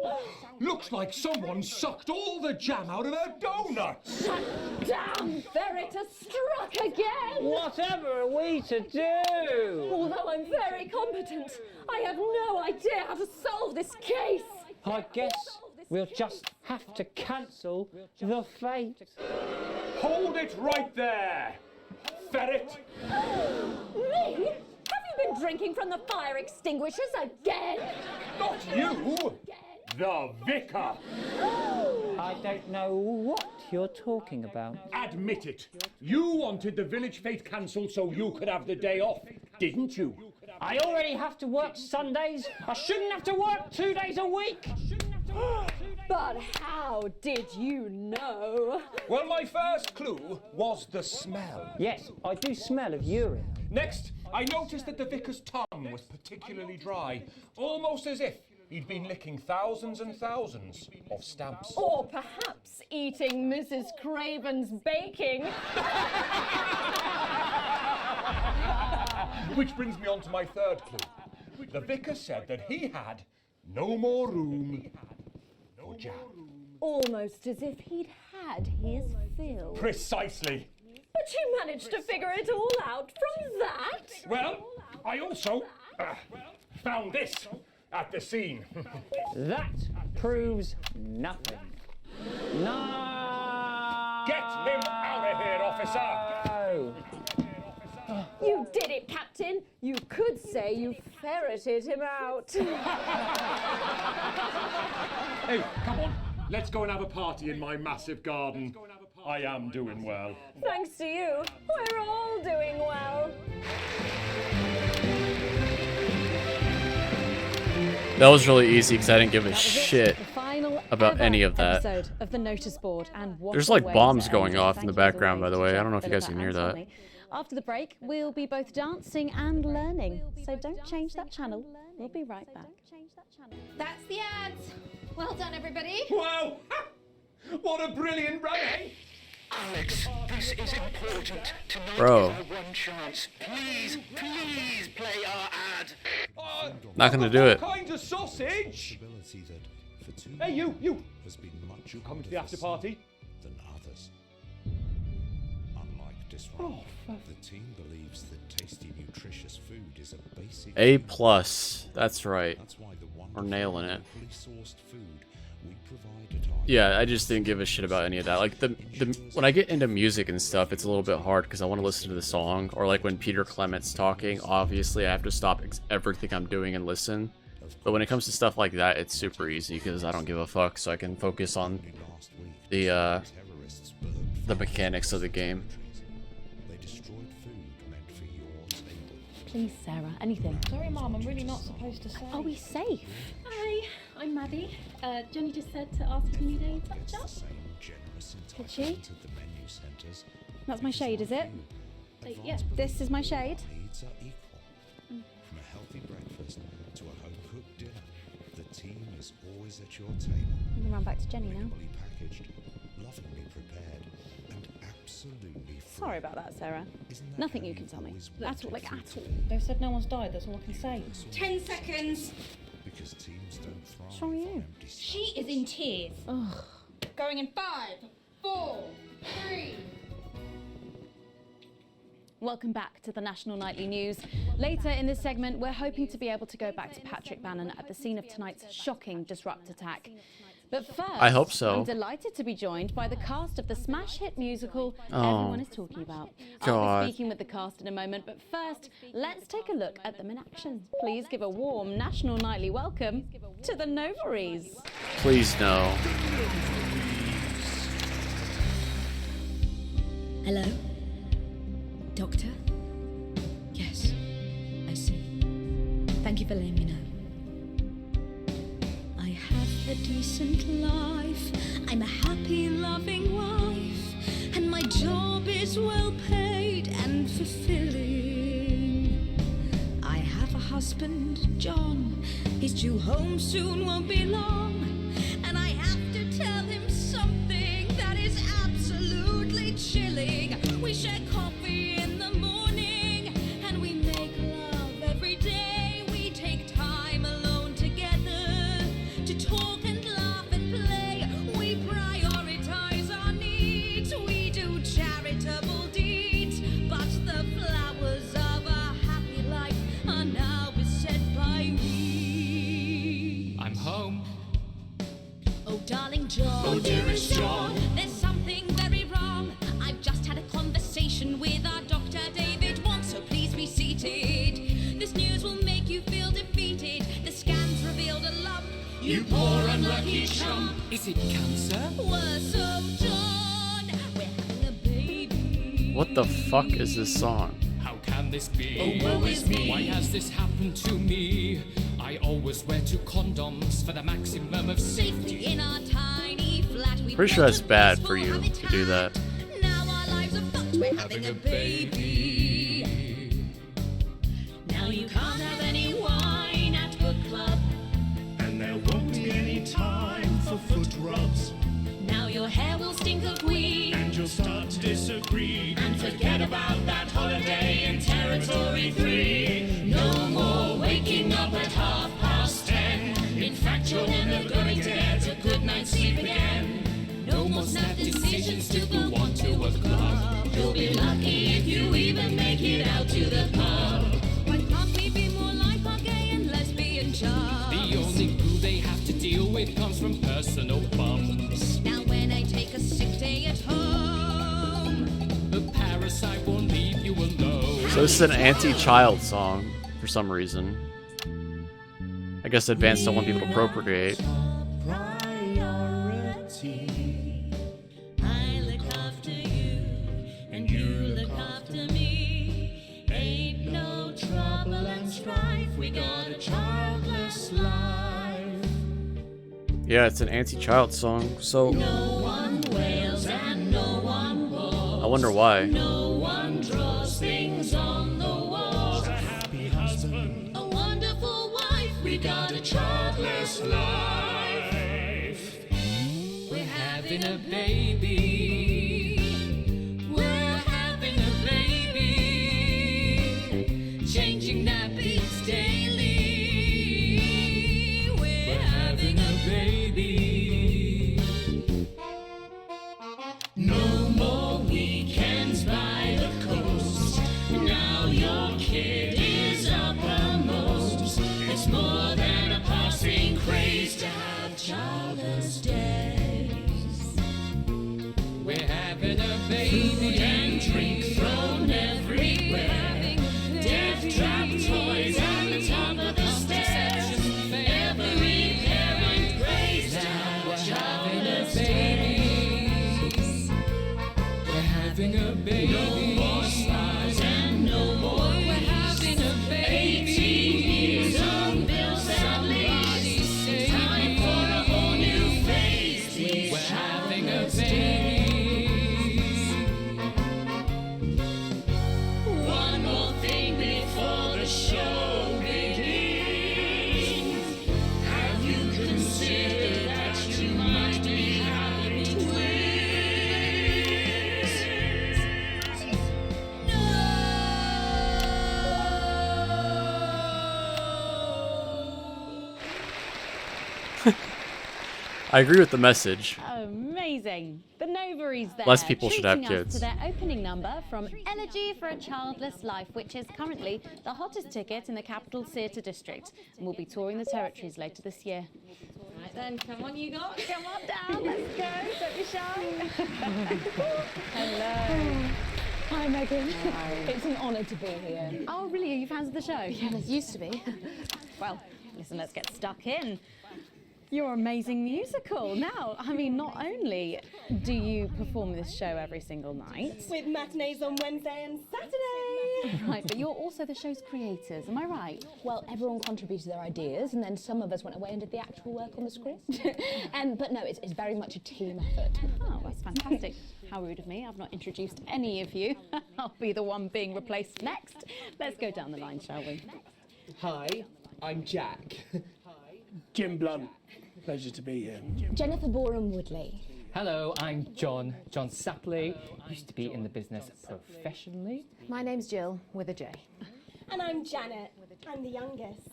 Looks like someone sucked all the jam out of her donuts.
That damn ferret has struck again.
Whatever are we to do?
Although I'm very competent, I have no idea how to solve this case.
I guess we'll just have to cancel the fete.
Hold it right there, ferret.
Me? Have you been drinking from the fire extinguishers again?
Not you, the vicar.
I don't know what you're talking about.
Admit it. You wanted the village fete cancelled so you could have the day off, didn't you?
I already have to work Sundays. I shouldn't have to work 2 days a week.
But how did you know?
Well, my first clue was the smell.
Yes, I do smell of urine.
Next, I noticed that the vicar's tongue was particularly dry, almost as if he'd been licking thousands and thousands of stamps.
Or perhaps eating Mrs. Craven's baking.
Which brings me on to my third clue. The vicar said that he had no more room for jam.
Almost as if he'd had his fill.
Precisely.
But you managed to figure it all out from that?
Well, I also found this at the scene.
That proves nothing. No!
Get him out of here, officer!
Oh.
You did it, Captain. You could say you ferreted him out.
Hey, come on. Let's go and have a party in my massive garden. I am doing well.
Thanks to you, we're all doing well.
That was really easy because I didn't give a shit about any of that.
Episode of the notice board, and what
There's
a
like
way
bombs
to
going
end.
off in
Thank
the
you,
background, by the way. I don't know if you guys can hear that.
After the break, we'll be both dancing and learning, so don't change that channel. We'll be right back.
That's the ads. Well done, everybody.
Wow! What a brilliant run, eh?
Alex, this is important. Tonight
Bro.
is our one chance. Please, please play our ad.
Not gonna do it.
Kind of sausage. Hey, you! You coming to the after party?
Than others. Unlike Disrupt, the team believes that tasty, nutritious food is a basic.
A+. That's right. We're nailing it. Yeah, I just didn't give a shit about any of that. Like when I get into music and stuff, it's a little bit hard because I want to listen to the song. Or like when Peter Clement's talking, obviously I have to stop everything I'm doing and listen. But when it comes to stuff like that, it's super easy because I don't give a fuck, so I can focus on the mechanics of the game.
Please, Sarah, anything.
Sorry, Mom, I'm really not supposed to say.
Are we safe?
Hi, I'm Maddie. Johnny just said to ask if you need a touch-up.
Did she? That's my shade, is it?
Yeah.
This is my shade?
From a healthy breakfast to a home-cooked dinner, the team is always at your table.
I'm gonna run back to Jenny now.
Packaged, lovingly prepared, and absolutely free.
Sorry about that, Sarah. Nothing you can tell me. At all, like at all.
They've said no one's died, that's all I can say.
10 seconds.
Because teams don't thrive.
What's wrong with you?
She is in tears.
Ugh.
Going in 5, 4, 3.
Welcome back to the National Nightly News. Later in this segment, we're hoping to be able to go back to Patrick Bannon at the scene of tonight's shocking Disrupt attack. But first,
I hope so.
I'm delighted to be joined by the cast of the smash hit musical
Oh,
everyone is talking about. I'll
God.
be speaking with the cast in a moment, but first, let's take a look at them in action. Please give a warm National Nightly welcome to the Novaries.
Please no.
Hello? Doctor? Yes, I see. Thank you for letting me know. I have a decent life. I'm a happy, loving wife. And my job is well paid and fulfilling. I have a husband, John. He's due home soon, won't be long. And I have to tell him something that is absolutely chilling. We share coffee in the morning, and we make love every day. We take time alone together to talk and laugh and play. We prioritize our needs. We do charitable deeds. But the flowers of a happy life are now beset by weeds.
I'm home.
Oh, darling John.
Oh, dearest John.
There's something very wrong. I've just had a conversation with our doctor, David Wong, so please be seated. This news will make you feel defeated. The scans revealed a lump.
You poor unlucky chump. Is it cancer?
Worse, oh, John. We're having a baby.
What the fuck is this song?
How can this be?
Oh, woe is me.
Why has this happened to me? I always wear 2 condoms for the maximum of
Safety in our tiny flat. We
Pretty sure that's bad for you to do that.
Now our lives are fucked. We're having a baby. Now you can't have any wine at book club.
And there won't be any time for foot rubs.
Now your hair will stink of weed.
And you'll start to disagree.
And forget about that holiday in Territory 3. No more waking up at 10:30. In fact, you're never going to get a good night's sleep again. No more snap decisions to go on to a club. You'll be lucky if you even make it out to the pub. Why can't we be more like our gay and lesbian chums?
The only glue they have to deal with comes from personal bums.
Now when I take a sick day at home,
The parasite won't leave you alone.
So this is an anti-child song for some reason. I guess advanced don't want people to procreate.
Priority. I look after you, and you look after me. Ain't no trouble and strife. We got a childless life.
Yeah, it's an anti-child song, so
No one wails and no one bawls.
I wonder why.
No one draws things on the walls.
A happy husband.
A wonderful wife. We got a childless life.
We're having a baby.
We're having a baby. Changing nappies daily. We're having a
baby.
No more weekends by the coast. Now your kid is uppermost. It's more than a passing craze to have childless days.
We're having a baby.
Food and drink thrown everywhere. Death trap toys at the top of the stairs. Every parent prays to have childless days.
We're having a baby.
No more stars and no more we're having a baby. 18 years on Bill Sadley's. Time for a whole new phase.
We're having a baby.
One more thing before the show begins. Have you considered that you might be having twins?
I agree with the message.
Amazing. The Novaries there.
Less people should have
treating us
kids.
to their opening number from Elegy for a Childless Life, which is currently the hottest ticket in the capital theatre district, and will be touring the territories later this year.
Right then, come on, you lot.
Come on down, let's go. Don't be shy. Hello.
Hi, Megan. It's an honour to be here.
Oh, really? Are you fans of the show?
Yes, used to be.
Well, listen, let's get stuck in. Your amazing musical. Now, I mean, not only do you perform this show every single night,
With matinees on Wednesday and Saturday.
right, but you're also the show's creators, am I right?
Well, everyone contributed their ideas, and then some of us went away and did the actual work on the script. But no, it's very much a team effort.
Oh, that's fantastic. How rude of me. I've not introduced any of you. I'll be the one being replaced next. Let's go down the line, shall we?
Hi, I'm Jack.
Jim Blunt. Pleasure to be here.
Jennifer Boram Woodley.
Hello, I'm John Sapley. Used to be in the business professionally.
My name's Jill, with a J.
And I'm Janet. I'm the youngest.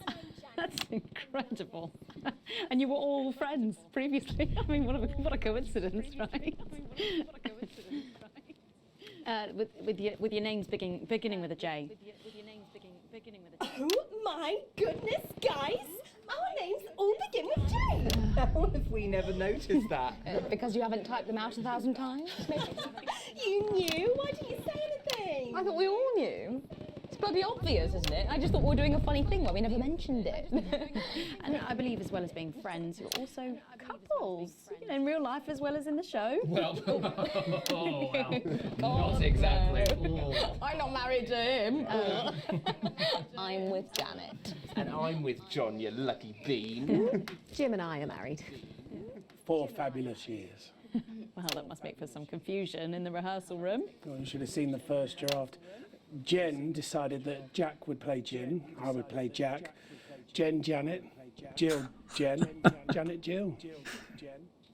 That's incredible. And you were all friends previously. I mean, what a coincidence, right? With your names beginning with a J.
Oh my goodness, guys! Our names all begin with J.
How have we never noticed that?
Because you haven't typed them out 1,000 times?
You knew? Why didn't you say anything?
I thought we all knew. It's bloody obvious, isn't it? I just thought we were doing a funny thing where we never mentioned it.
And I believe, as well as being friends, you're also couples. You know, in real life as well as in the show.
Well, not exactly.
I'm not married to him. I'm with Janet.
And I'm with John, you lucky bean.
Jim and I are married.
4 fabulous years.
Well, that must make for some confusion in the rehearsal room.
Well, you should have seen the first draft. Jen decided that Jack would play Jim, I would play Jack. Jen, Janet. Jill, Jen. Janet, Jill.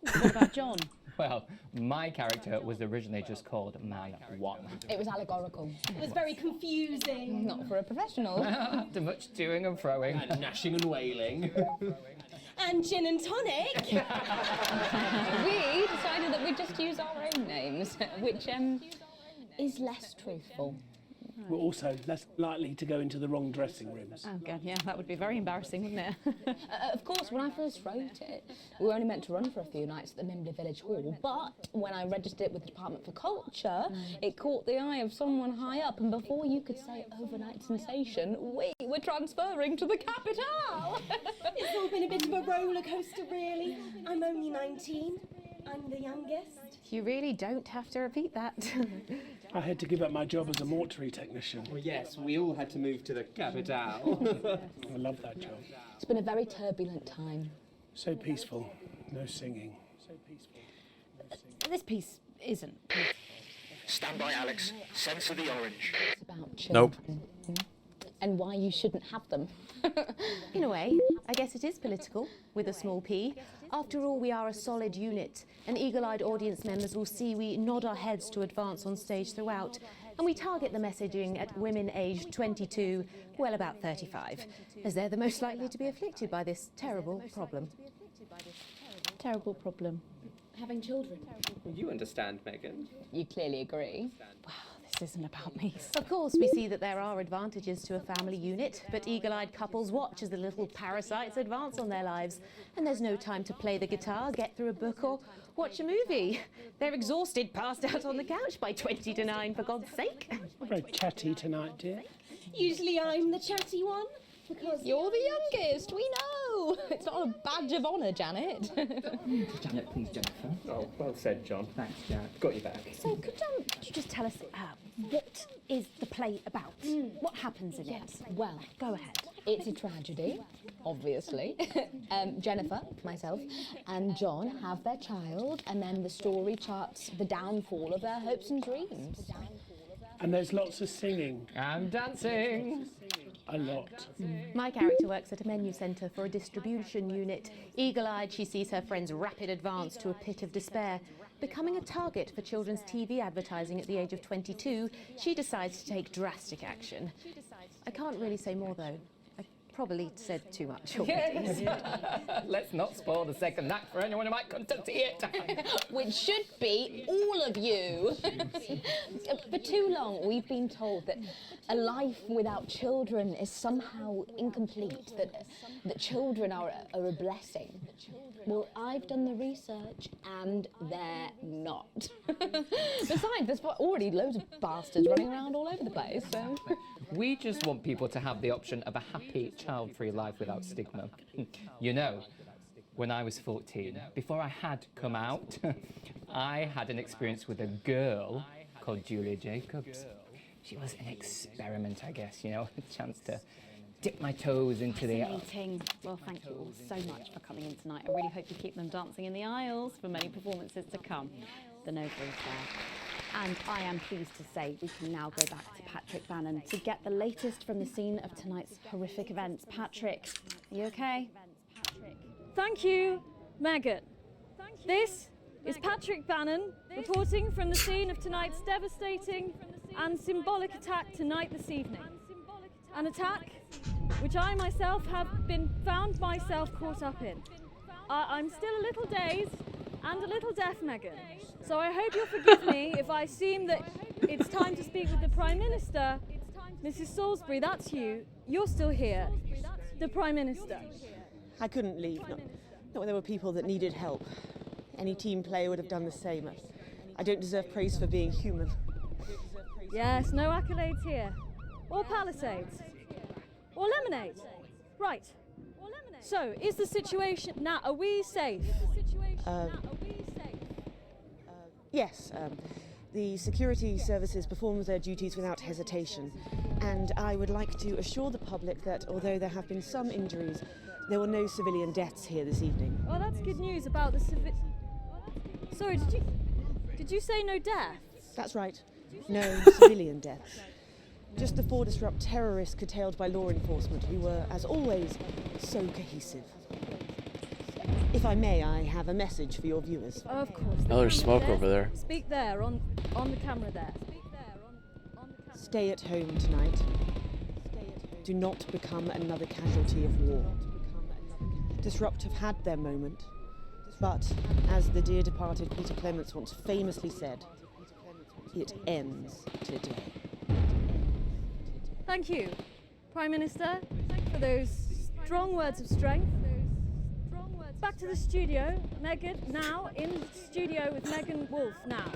What about John?
Well, my character was originally just called Man 1.
It was allegorical.
It was very confusing.
Not for a professional.
After much toing and froing.
And gnashing and wailing.
And gin and tonic.
We decided that we'd just use our own names, which is less truthful.
We're also less likely to go into the wrong dressing rooms.
Oh, God, yeah, that would be very embarrassing, wouldn't it?
Of course, when I first wrote it, we were only meant to run for a few nights at the Mimbley Village Hall, but when I registered it with the Department for Culture, it caught the eye of someone high up, and before you could say overnight sensation, we were transferring to the capital.
It's all been a bit of a roller coaster, really. I'm only 19. I'm the youngest.
You really don't have to repeat that.
I had to give up my job as a mortuary technician.
Well, yes, we all had to move to the capital.
I love that job.
It's been a very turbulent time.
So peaceful, no singing. So peaceful, no singing.
This piece isn't.
Stand by, Alex. Censor the orange.
It's about children.
Nope.
And why you shouldn't have them.
In a way, I guess it is political, with a small p. After all, we are a solid unit, and eagle-eyed audience members will see we nod our heads to advance on stage throughout, and we target the messaging at women aged 22, well, about 35, as they're the most likely to be afflicted by this terrible problem.
Terrible problem.
Having children.
You understand, Megan.
You clearly agree.
Wow, this isn't about me.
Of course, we see that there are advantages to a family unit, but eagle-eyed couples watch as the little parasites advance on their lives, and there's no time to play the guitar, get through a book, or watch a movie. They're exhausted, passed out on the couch by 20 to 9, for God's sake.
We're very chatty tonight, dear.
Usually I'm the chatty one. Because
you're the youngest, we know. It's not a badge of honour, Janet.
Janet, please, Jennifer. Oh, well said, John. Thanks, Janet. Got you back.
So could you just tell us what is the play about? What happens in it?
Well,
go ahead.
It's a tragedy, obviously. Jennifer, myself, and John have their child, and then the story charts the downfall of their hopes and dreams.
And there's lots of singing.
And dancing.
A lot.
My character works at a menu centre for a distribution unit. Eagle-eyed, she sees her friend's rapid advance to a pit of despair. Becoming a target for children's TV advertising at the age of 22, she decides to take drastic action. I can't really say more, though. I probably said too much already.
Yes. Let's not spoil the second act for anyone who might come to see it.
Which should be all of you. For too long, we've been told that a life without children is somehow incomplete, that children are a blessing. Well, I've done the research, and they're not. Besides, there's already loads of bastards running around all over the place, so...
We just want people to have the option of a happy, child-free life without stigma. You know, when I was 14, before I had come out, I had an experience with a girl called Julia Jacobs. She was an experiment, I guess, you know, a chance to dip my toes into the...
Fascinating. Well, thank you all so much for coming in tonight. I really hope you keep them dancing in the aisles for many performances to come. The no grief there. And I am pleased to say we can now go back to Patrick Bannon to get the latest from the scene of tonight's horrific events. Patrick, are you okay?
Thank you, Megan. This is Patrick Bannon reporting from the scene of tonight's devastating and symbolic attack tonight this evening. An attack which I myself have found myself caught up in. I'm still a little dazed and a little deaf, Megan. So I hope you'll forgive me if I seem that it's time to speak with the Prime Minister. Mrs. Salisbury, that's you. You're still here. The Prime Minister.
I couldn't leave, not when there were people that needed help. Any team player would have done the same. I don't deserve praise for being human.
Yes, no accolades here. Or Palisades. Or lemonade. Right. So, is the situation now, are we safe?
Yes, the security services performed their duties without hesitation, and I would like to assure the public that although there have been some injuries, there were no civilian deaths here this evening.
Oh, that's good news about the Sorry, did you say no deaths?
That's right, no civilian deaths. Just the 4 disrupt terrorists curtailed by law enforcement, who were, as always, so cohesive. If I may, I have a message for your viewers.
Oh, of course.
Oh, there's smoke over there.
Speak there, on the camera there.
Stay at home tonight. Do not become another casualty of war. Disrupt have had their moment, but, as the dear departed Peter Clements once famously said, it ends today.
Thank you, Prime Minister, for those strong words of strength. Back to the studio. Megan, now in the studio with Megan Wolf now.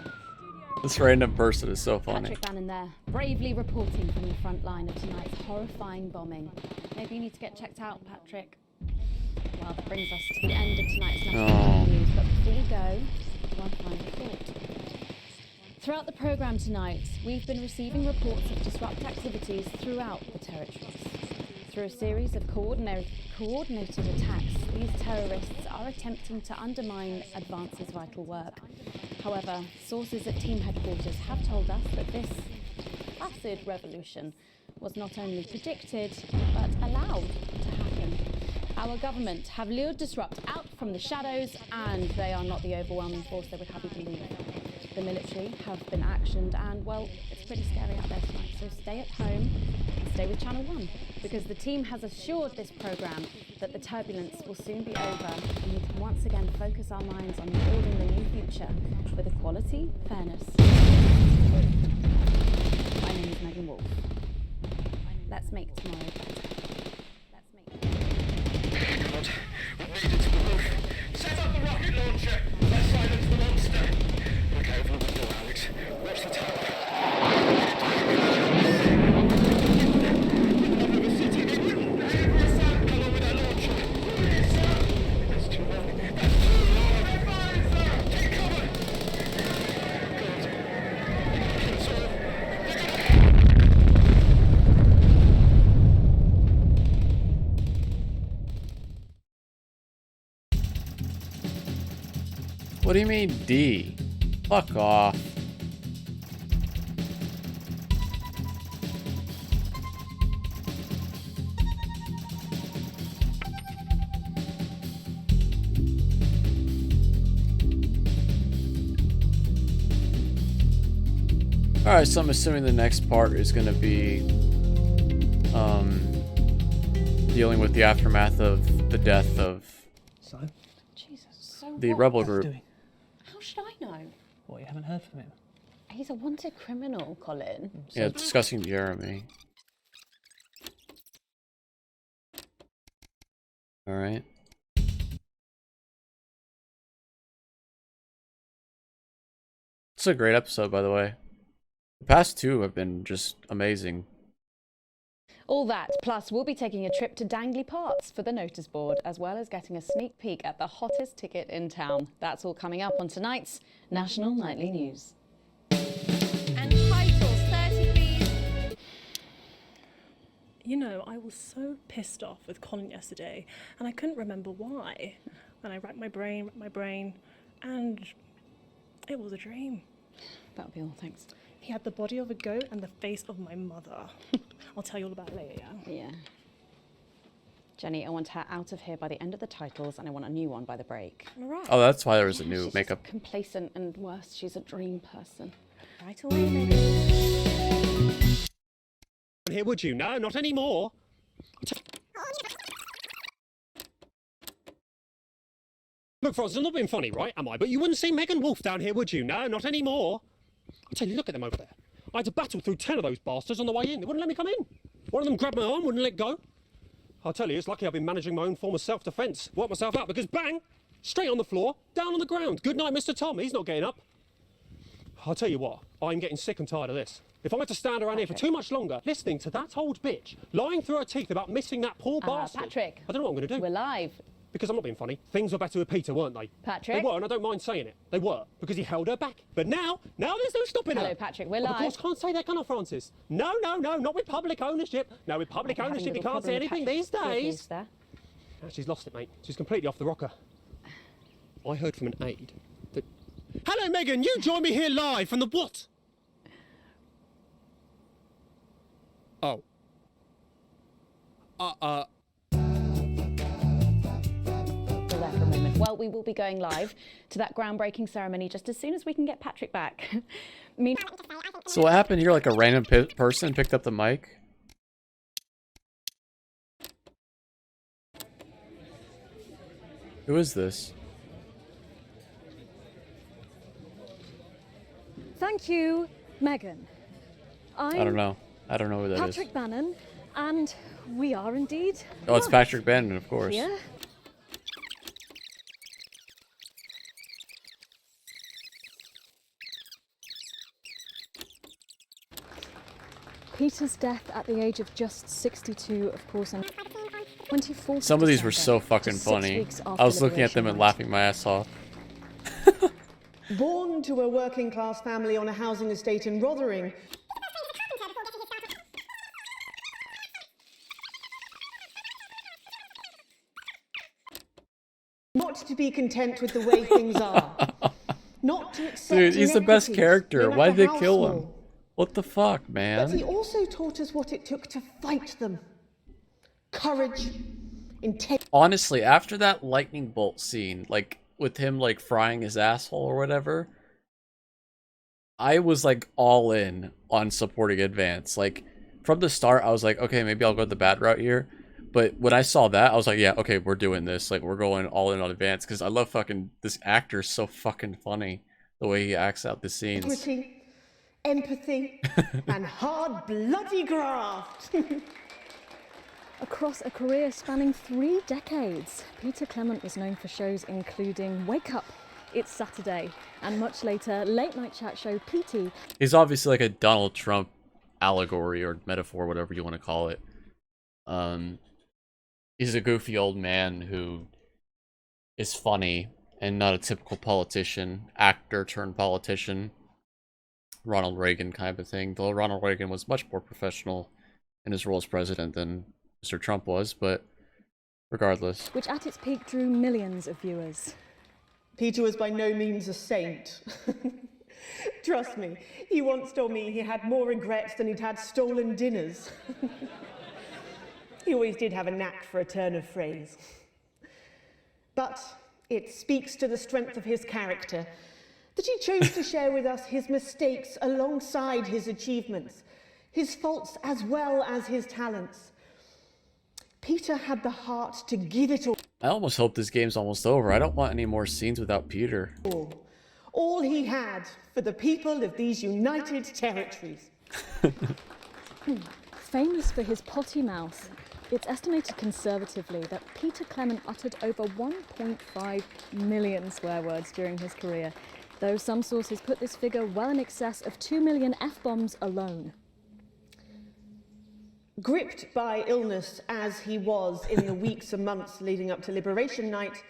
This random person is so funny.
Patrick Bannon there, bravely reporting from the front line of tonight's horrifying bombing. Maybe you need to get checked out, Patrick. Well, that brings us to the end of tonight's national news. But before we go, one final thought. Throughout the programme tonight, we've been receiving reports of disrupt activities throughout the territories. Through a series of coordinated attacks, these terrorists are attempting to undermine Advance's vital work. However, sources at team headquarters have told us that this acid revolution was not only predicted, but allowed to happen. Our government have lured Disrupt out from the shadows, and they are not the overwhelming force they would have you believe. The military have been actioned, and, well, it's pretty scary out there tonight, so stay at home and stay with Channel 1, because the team has assured this programme that the turbulence will soon be over, and we can once again focus our minds on building the new future with equality, fairness. My name is Megan Wolf. Let's make tomorrow better.
God, we've made it to the roof. Set up the rocket launcher. Let's silence the monster. Look out of the window, Alex. Watch the tower. Over the city, they wouldn't pay for a sample along with that launcher. That's too long. That's too long. They're fine, sir. Take cover. God. It's all.
What do you mean D? Fuck off. Alright, so I'm assuming the next part is gonna be dealing with the aftermath of the death of the rebel group.
How should I know?
What, you haven't heard from him?
He's a wanted criminal, Colin.
Yeah, discussing Jeremy. Alright. It's a great episode, by the way. The past two have been just amazing.
All that, plus we'll be taking a trip to Dangley Parts for the notice board, as well as getting a sneak peek at the hottest ticket in town. That's all coming up on tonight's National Nightly News.
And titles, 30 please.
You know, I was so pissed off with Colin yesterday, and I couldn't remember why. And I racked my brain, and it was a dream.
That'll be all, thanks.
He had the body of a goat and the face of my mother. I'll tell you all about it later, yeah?
Yeah. Jenny, I want her out of here by the end of the titles, and I want a new one by the break.
All right.
Oh, that's why there was a new
She's
makeup.
Complacent, and worse, she's a dream person.
Right away, maybe.
Here, would you? No, not anymore. Look, Francis, I'm not being funny, right? Am I? But you wouldn't see Megan Wolf down here, would you? No, not anymore. I tell you, look at them over there. I had to battle through 10 of those bastards on the way in. They wouldn't let me come in. One of them grabbed my arm, wouldn't let go. I'll tell you, it's lucky I've been managing my own form of self-defence. Worked myself out because bang, straight on the floor, down on the ground. Good night, Mr. Tom. He's not getting up. I'll tell you what, I'm getting sick and tired of this. If I have to stand around here for too much longer, listening to that old bitch lying through her teeth about missing that poor bastard.
Patrick.
I don't know what I'm going to do.
We're live.
Because I'm not being funny. Things were better with Peter, weren't they?
Patrick.
They were, and I don't mind saying it. They were, because he held her back. But now there's no stopping her.
Hello, Patrick, we're
Of
live.
course, can't say that, can I, Francis? No, not with public ownership. No, with public ownership, you can't say anything these days.
There.
Now, she's lost it, mate. She's completely off the rocker. I heard from an aide that... Hello, Megan, you join me here live from the what? Oh.
There for a moment. Well, we will be going live to that groundbreaking ceremony just as soon as we can get Patrick back.
So what happened here? Like a random person picked up the mic? Who is this?
Thank you, Megan.
I don't know. I don't know who that is.
Patrick Bannon, and we are indeed.
Oh, it's Patrick Bannon, of course.
Yeah. Peter's death at the age of just 62, of course, on 24th
Some of these were
December,
so fucking
just 6
funny.
weeks
I
after
was looking at them and
Liberation
laughing my ass off.
Born to a working class family on a housing estate in Rotherham, not to be content with the way things are, not to accept
Dude, he's the best
inequities,
character.
no
Why did
matter
they
how
kill him?
small.
What the fuck,
But
man?
he also taught us what it took to fight them. Courage, integrity.
Honestly, after that lightning bolt scene, like with him like frying his asshole or whatever, I was like all in on supporting Advance. Like from the start, I was like, okay, maybe I'll go the bad route here. But when I saw that, I was like, yeah, okay, we're doing this. Like we're going all in on Advance because I love fucking this actor is so fucking funny the way he acts out the scenes.
Empathy, and hard bloody graft.
Across a career spanning 3 decades, Peter Clement was known for shows including Wake Up, It's Saturday, and much later, late night chat show PT.
He's obviously like a Donald Trump allegory or metaphor, whatever you want to call it. He's a goofy old man who is funny and not a typical politician, actor turned politician. Ronald Reagan kind of thing, though Ronald Reagan was much more professional in his role as president than Mr. Trump was, but regardless.
Which at its peak drew millions of viewers.
Peter was by no means a saint. Trust me, he once told me he had more regrets than he'd had stolen dinners. He always did have a knack for a turn of phrase. But it speaks to the strength of his character that he chose to share with us his mistakes alongside his achievements, his faults as well as his talents. Peter had the heart to give it all.
I almost hope this game's almost over. I don't want any more scenes without Peter.
All he had for the people of these united territories.
Famous for his potty mouth, it's estimated conservatively that Peter Clement uttered over 1.5 million swear words during his career, though some sources put this figure well in excess of 2 million F-bombs alone.
Gripped by illness as he was in the weeks and months leading up to Liberation Night,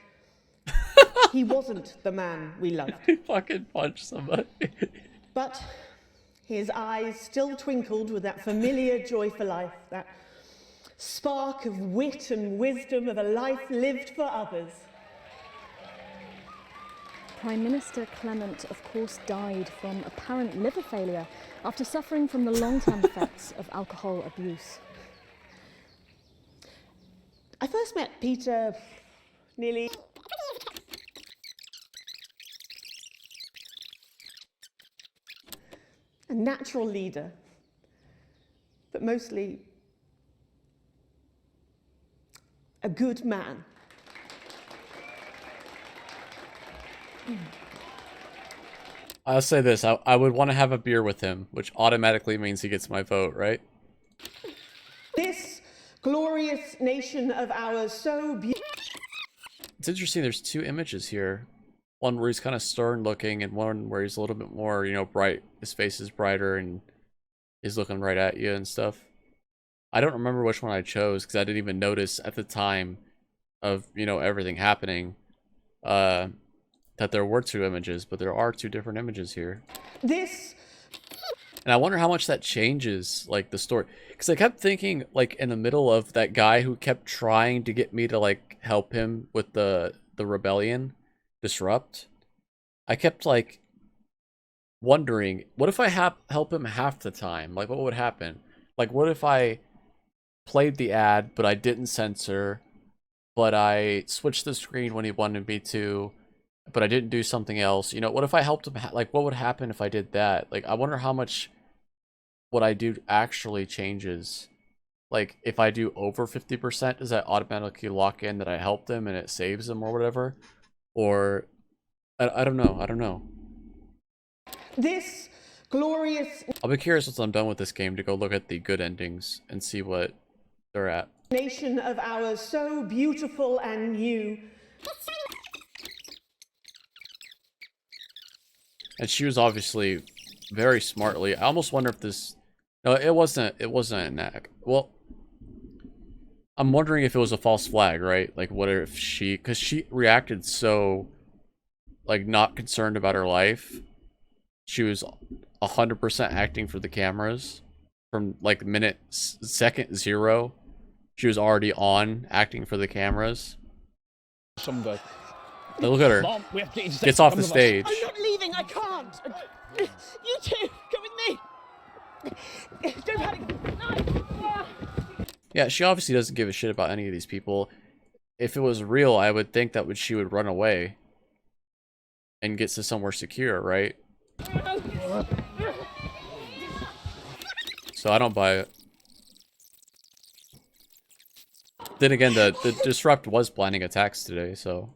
he wasn't the man we loved.
He fucking punched somebody.
But his eyes still twinkled with that familiar joy for life, that spark of wit and wisdom of a life lived for others.
Prime Minister Clement, of course, died from apparent liver failure after suffering from the long-term effects of alcohol abuse.
I first met Peter nearly... a natural leader, but mostly a good man.
I'll say this, I would want to have a beer with him, which automatically means he gets my vote, right?
This glorious nation of ours, so beautiful.
It's interesting, there's 2 images here. One where he's kind of stern looking, and one where he's a little bit more, you know, bright. His face is brighter, and he's looking right at you and stuff. I don't remember which one I chose, because I didn't even notice at the time of, you know, everything happening, that there were 2 images, but there are 2 different images here.
This...
And I wonder how much that changes, like, the story. Because I kept thinking, like, in the middle of that guy who kept trying to get me to, like, help him with the rebellion, disrupt. I kept, like, wondering, what if I help him half the time? Like, what would happen? Like, what if I played the ad, but I didn't censor, but I switched the screen when he wanted me to, but I didn't do something else? You know, what if I helped him? Like, what would happen if I did that? Like, I wonder how much what I do actually changes. Like, if I do over 50%, does that automatically lock in that I helped him and it saves him or whatever? Or, I don't know. I don't know.
This glorious
I'll be curious once I'm done with this game to go look at the good endings and see what they're at.
nation of ours, so beautiful and new.
And she was obviously very smartly. I almost wonder if this... No, it wasn't an act. Well, I'm wondering if it was a false flag, right? Like, what if she... Because she reacted so, like, not concerned about her life. She was 100% acting for the cameras. From, like, second 0. She was already on, acting for the cameras.
Someday.
Look at her.
Mom, we have to get you to
Gets off the stage.
I'm not leaving, I can't. You two, come with me. Don't panic.
Yeah, she obviously doesn't give a shit about any of these people. If it was real, I would think that she would run away and get to somewhere secure, right? So I don't buy it. Then again, the Disrupt was planning attacks today, so...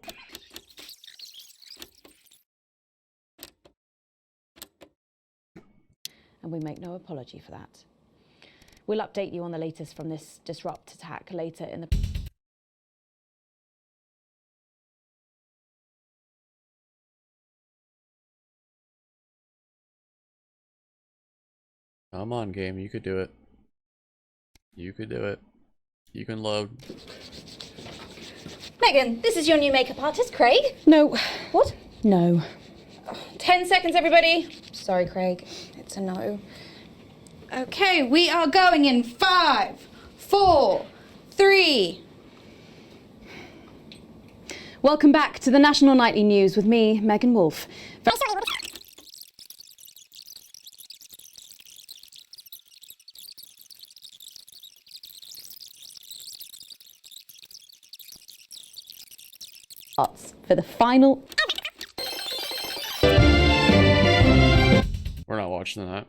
And we make no apology for that. We'll update you on the latest from this Disrupt attack later in the...
Come on, game, you could do it. You could do it. You can load.
Megan, this is your new makeup artist, Craig.
No.
What?
No.
10 seconds, everybody. Sorry, Craig. It's a no. Okay, we are going in 5, 4, 3.
Welcome back to the National Nightly News with me, Megan Wolfe. For the final...
We're not watching that.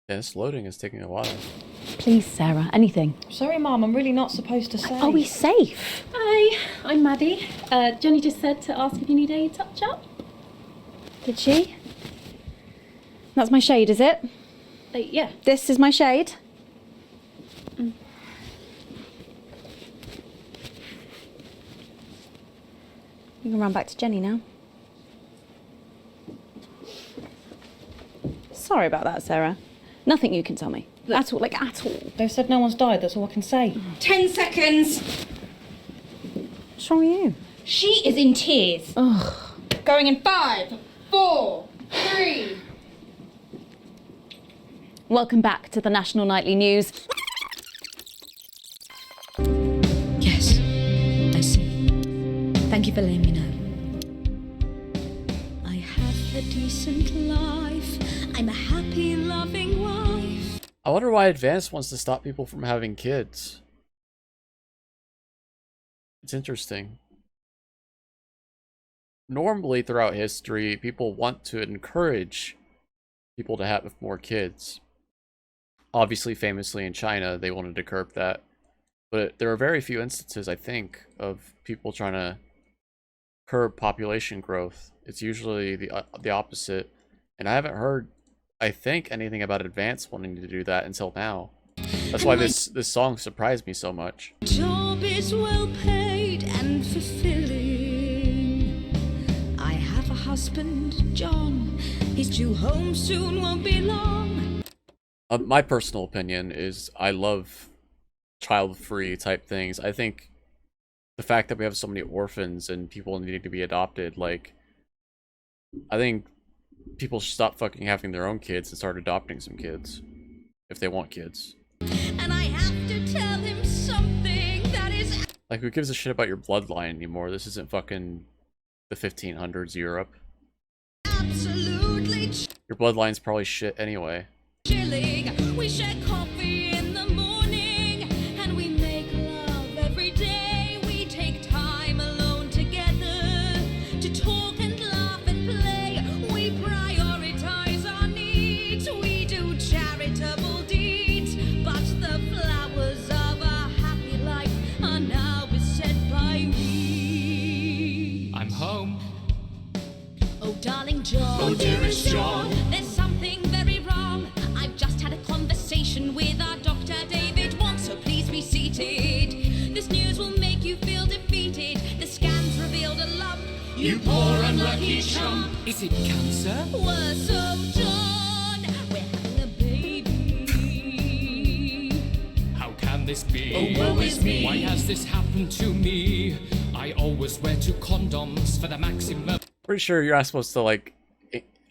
Yeah, this loading is taking a while.
Please, Sarah, anything.
Sorry, Mum, I'm really not supposed to say.
Are we safe?
Hi, I'm Maddie. Johnny just said to ask if you need a touch-up.
Did she? That's my shade, is it?
Yeah.
This is my shade?
Mm.
You can run back to Jenny now. Sorry about that, Sarah. Nothing you can tell me. At all, like at all.
They said no one's died, that's all I can say.
10 seconds.
What's wrong with you?
She is in tears.
Ugh.
Going in 5, 4, 3.
Welcome back to the National Nightly News.
Yes, I see. Thank you for letting me know. I have a decent life. I'm a happy, loving wife.
I wonder why Advance wants to stop people from having kids. It's interesting. Normally throughout history, people want to encourage people to have more kids. Obviously, famously in China, they wanted to curb that. But there are very few instances, I think, of people trying to curb population growth. It's usually the opposite. And I haven't heard, I think, anything about Advance wanting to do that until now. That's why this song surprised me so much.
Job is well paid and fulfilling. I have a husband, John. He's due home soon, won't be long.
My personal opinion is I love child-free type things. I think the fact that we have so many orphans and people needing to be adopted, like, I think people should stop fucking having their own kids and start adopting some kids if they want kids.
And I have to tell him something that is...
Like, who gives a shit about your bloodline anymore? This isn't fucking the 1500s Europe.
Absolutely
Your bloodline's probably shit anyway.
chilling. We share coffee in the morning and we make love every day. We take time alone together to talk and laugh and play. We John, there's something very wrong. I've just had a conversation with our doctor, David Wong, so please be seated. This news will make you feel defeated. The scans revealed a lump.
You poor unlucky chump. Is it cancer?
Worse of John, we're having a baby.
How can this be?
Oh, woe is me.
Why has this happened to me? I always wear 2 condoms for the maximum.
Pretty sure you're not supposed to, like,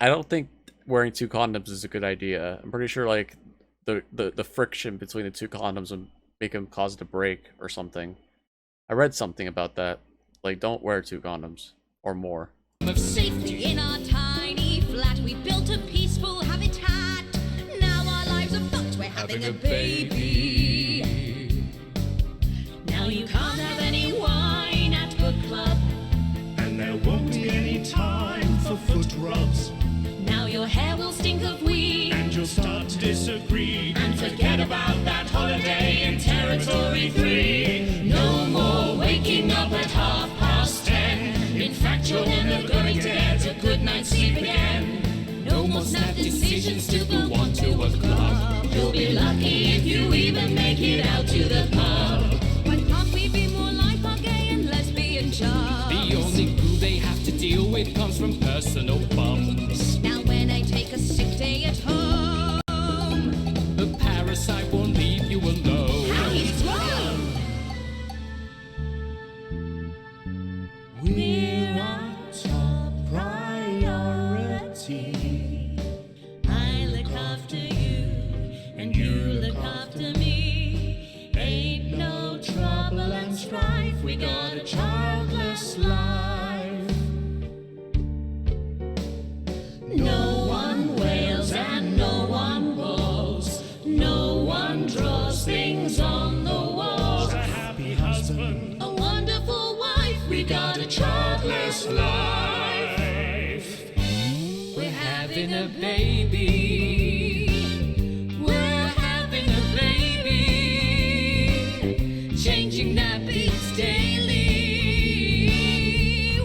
I don't think wearing 2 condoms is a good idea. I'm pretty sure, like, the friction between the 2 condoms would make them cause it to break or something. I read something about that. Like, don't wear 2 condoms or more.
Safety in our tiny flat. We built a peaceful habitat. Now our lives are fucked. We're having a baby. Now you can't have any wine at book club.
And there won't be any time for foot rubs.
Now your hair will stink of weed.
And you'll start to disagree.
And forget about that holiday in Territory 3. No more waking up at 10:30. In fact, you're never going to get a good night's sleep again. No more snap decisions to go on to a club. You'll be lucky if you even make it out to the pub. Why can't we be more like our gay and lesbian chums?
The only glue they have to deal with comes from personal bums.
Now when I take a sick day at home,
The parasite won't leave you alone.
how he's grown.
We're our top priority.
I look after you, and you look after me. Ain't no trouble and strife. We got a childless life. No one wails and no one bawls. No one draws things on the walls.
A happy husband.
A wonderful wife. We got a childless life.
We're having a baby.
We're having a baby. Changing nappies daily.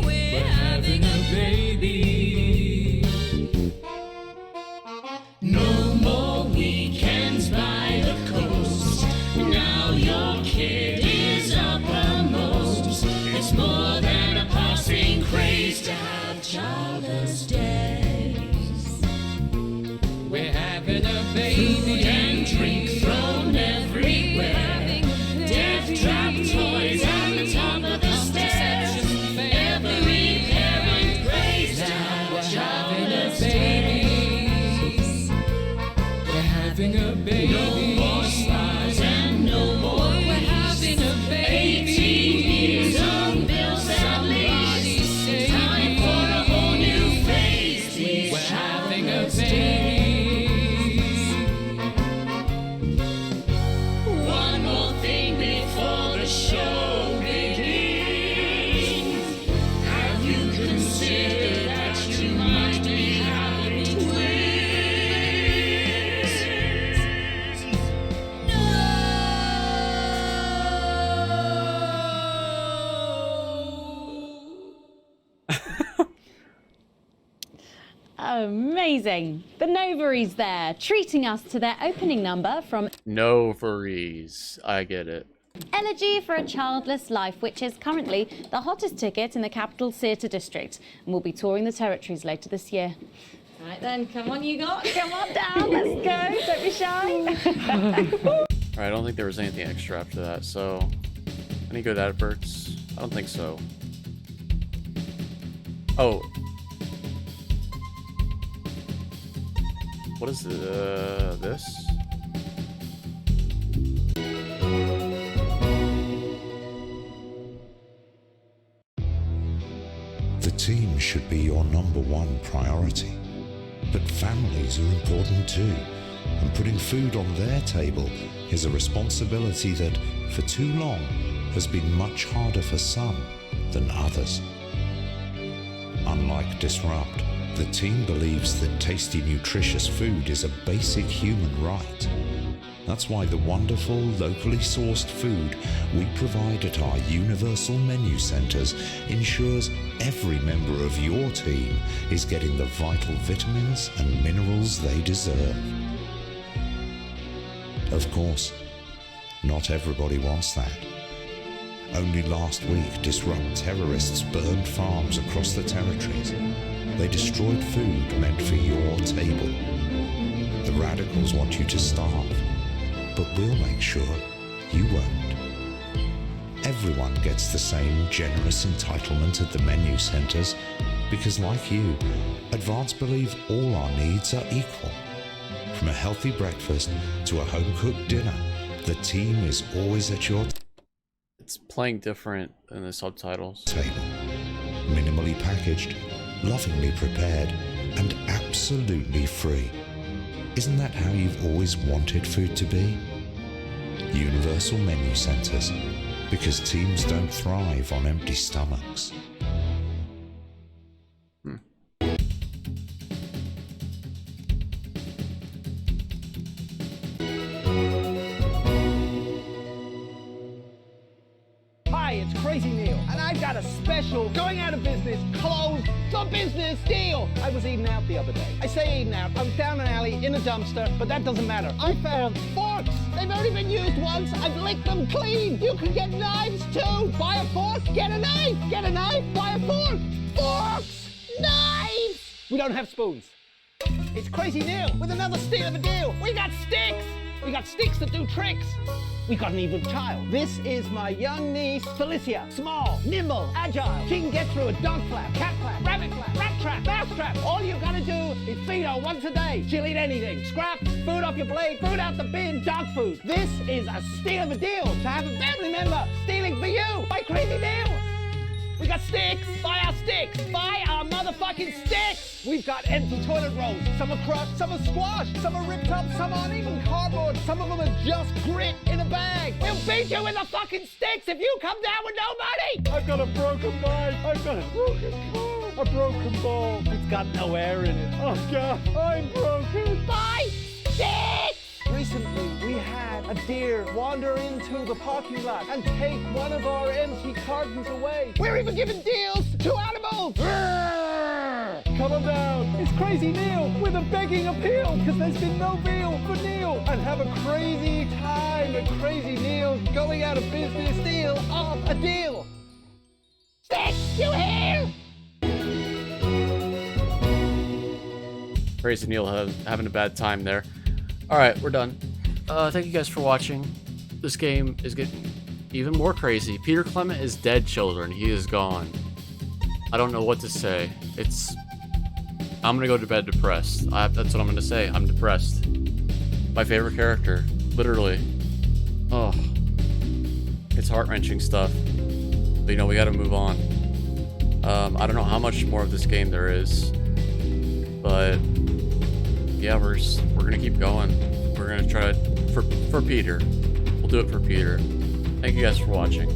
We're having a baby. No more weekends by the coast. Now your kid is uppermost. It's more than a passing craze to have childless days.
We're having a baby.
Food and drink thrown everywhere. Death trap toys at the top of the stairs. Every parent prays to have childless days.
We're having a baby.
No more spas and no more we're having a baby. 18 years on bills and leaves. It's time for a whole new phase. These
We're having a
childless
baby.
days. One more thing before the show begins. Have you considered that you might be having twins?
Amazing. The Novaries there, treating us to their opening number from
No furries. I get it.
Elegy for a Childless Life, which is currently the hottest ticket in the capital theatre district, and will be touring the territories later this year.
Right then, come on, you got.
Come on down, let's go, don't be shy.
Alright, I don't think there was anything extra after that, so... Any good adverts? I don't think so. Oh. What is this?
The team should be your #1 priority. But families are important too, and putting food on their table is a responsibility that, for too long, has been much harder for some than others. Unlike Disrupt, the team believes that tasty, nutritious food is a basic human right. That's why the wonderful, locally sourced food we provide at our universal menu centres ensures every member of your team is getting the vital vitamins and minerals they deserve. Of course, not everybody wants that. Only last week, disrupt terrorists burned farms across the territories. They destroyed food meant for your table. The radicals want you to starve, but we'll make sure you won't. Everyone gets the same generous entitlement at the menu centres because, like you, Advance believe all our needs are equal. From a healthy breakfast to a home-cooked dinner, the team is always at your
It's playing different in the subtitles.
table. Minimally packaged, lovingly prepared, and absolutely free. Isn't that how you've always wanted food to be? Universal menu centres, because teams don't thrive on empty stomachs.
Hi, it's Crazy Neil, and I've got a special going out of business, closed for business deal. I was eating out the other day. I say eating out, I was down an alley in a dumpster, but that doesn't matter. I found forks. They've already been used once. I've licked them clean. You can get knives too. Buy a fork, get a knife. Get a knife, buy a fork. Forks, knives. We don't have spoons. It's Crazy Neil with another steal of a deal. We got sticks. We got sticks that do tricks. We got an evil child. This is my young niece, Felicia. Small, nimble, agile. She can get through a dog flap, cat flap, rabbit flap, rat trap, mouse trap. All you gotta do is feed her once a day. She'll eat anything. Scraps, food off your plate, food out the bin, dog food. This is a steal of a deal to have a family member stealing for you. By Crazy Neil. We got sticks. Buy our sticks. Buy our motherfucking sticks. We've got empty toilet rolls. Some are crushed, some are squashed, some are ripped up, some aren't even cardboard. Some of them are just grit in a bag. We'll beat you with the fucking sticks if you come down with no money. I've got a broken knife. I've got a broken car. A broken ball. It's got no air in it. Oh God, I'm broken. Buy sticks. Recently, we had a deer wander into the parking lot and take one of our empty cartons away. We're even giving deals to animals! Come on down, it's Crazy Neil with a begging appeal, because there's been no deal for Neil. And have a crazy time at Crazy Neil's going out of business deal of a deal. Sticks, you hear?
Crazy Neil having a bad time there. Alright, we're done. Thank you guys for watching. This game is getting even more crazy. Peter Clement is dead, children. He is gone. I don't know what to say. I'm gonna go to bed depressed. That's what I'm gonna say. I'm depressed. My favorite character. Literally. Oh. It's heart-wrenching stuff. But you know, we gotta move on. I don't know how much more of this game there is. But yeah, we're gonna keep going. We're gonna try it for Peter. We'll do it for Peter. Thank you guys for watching.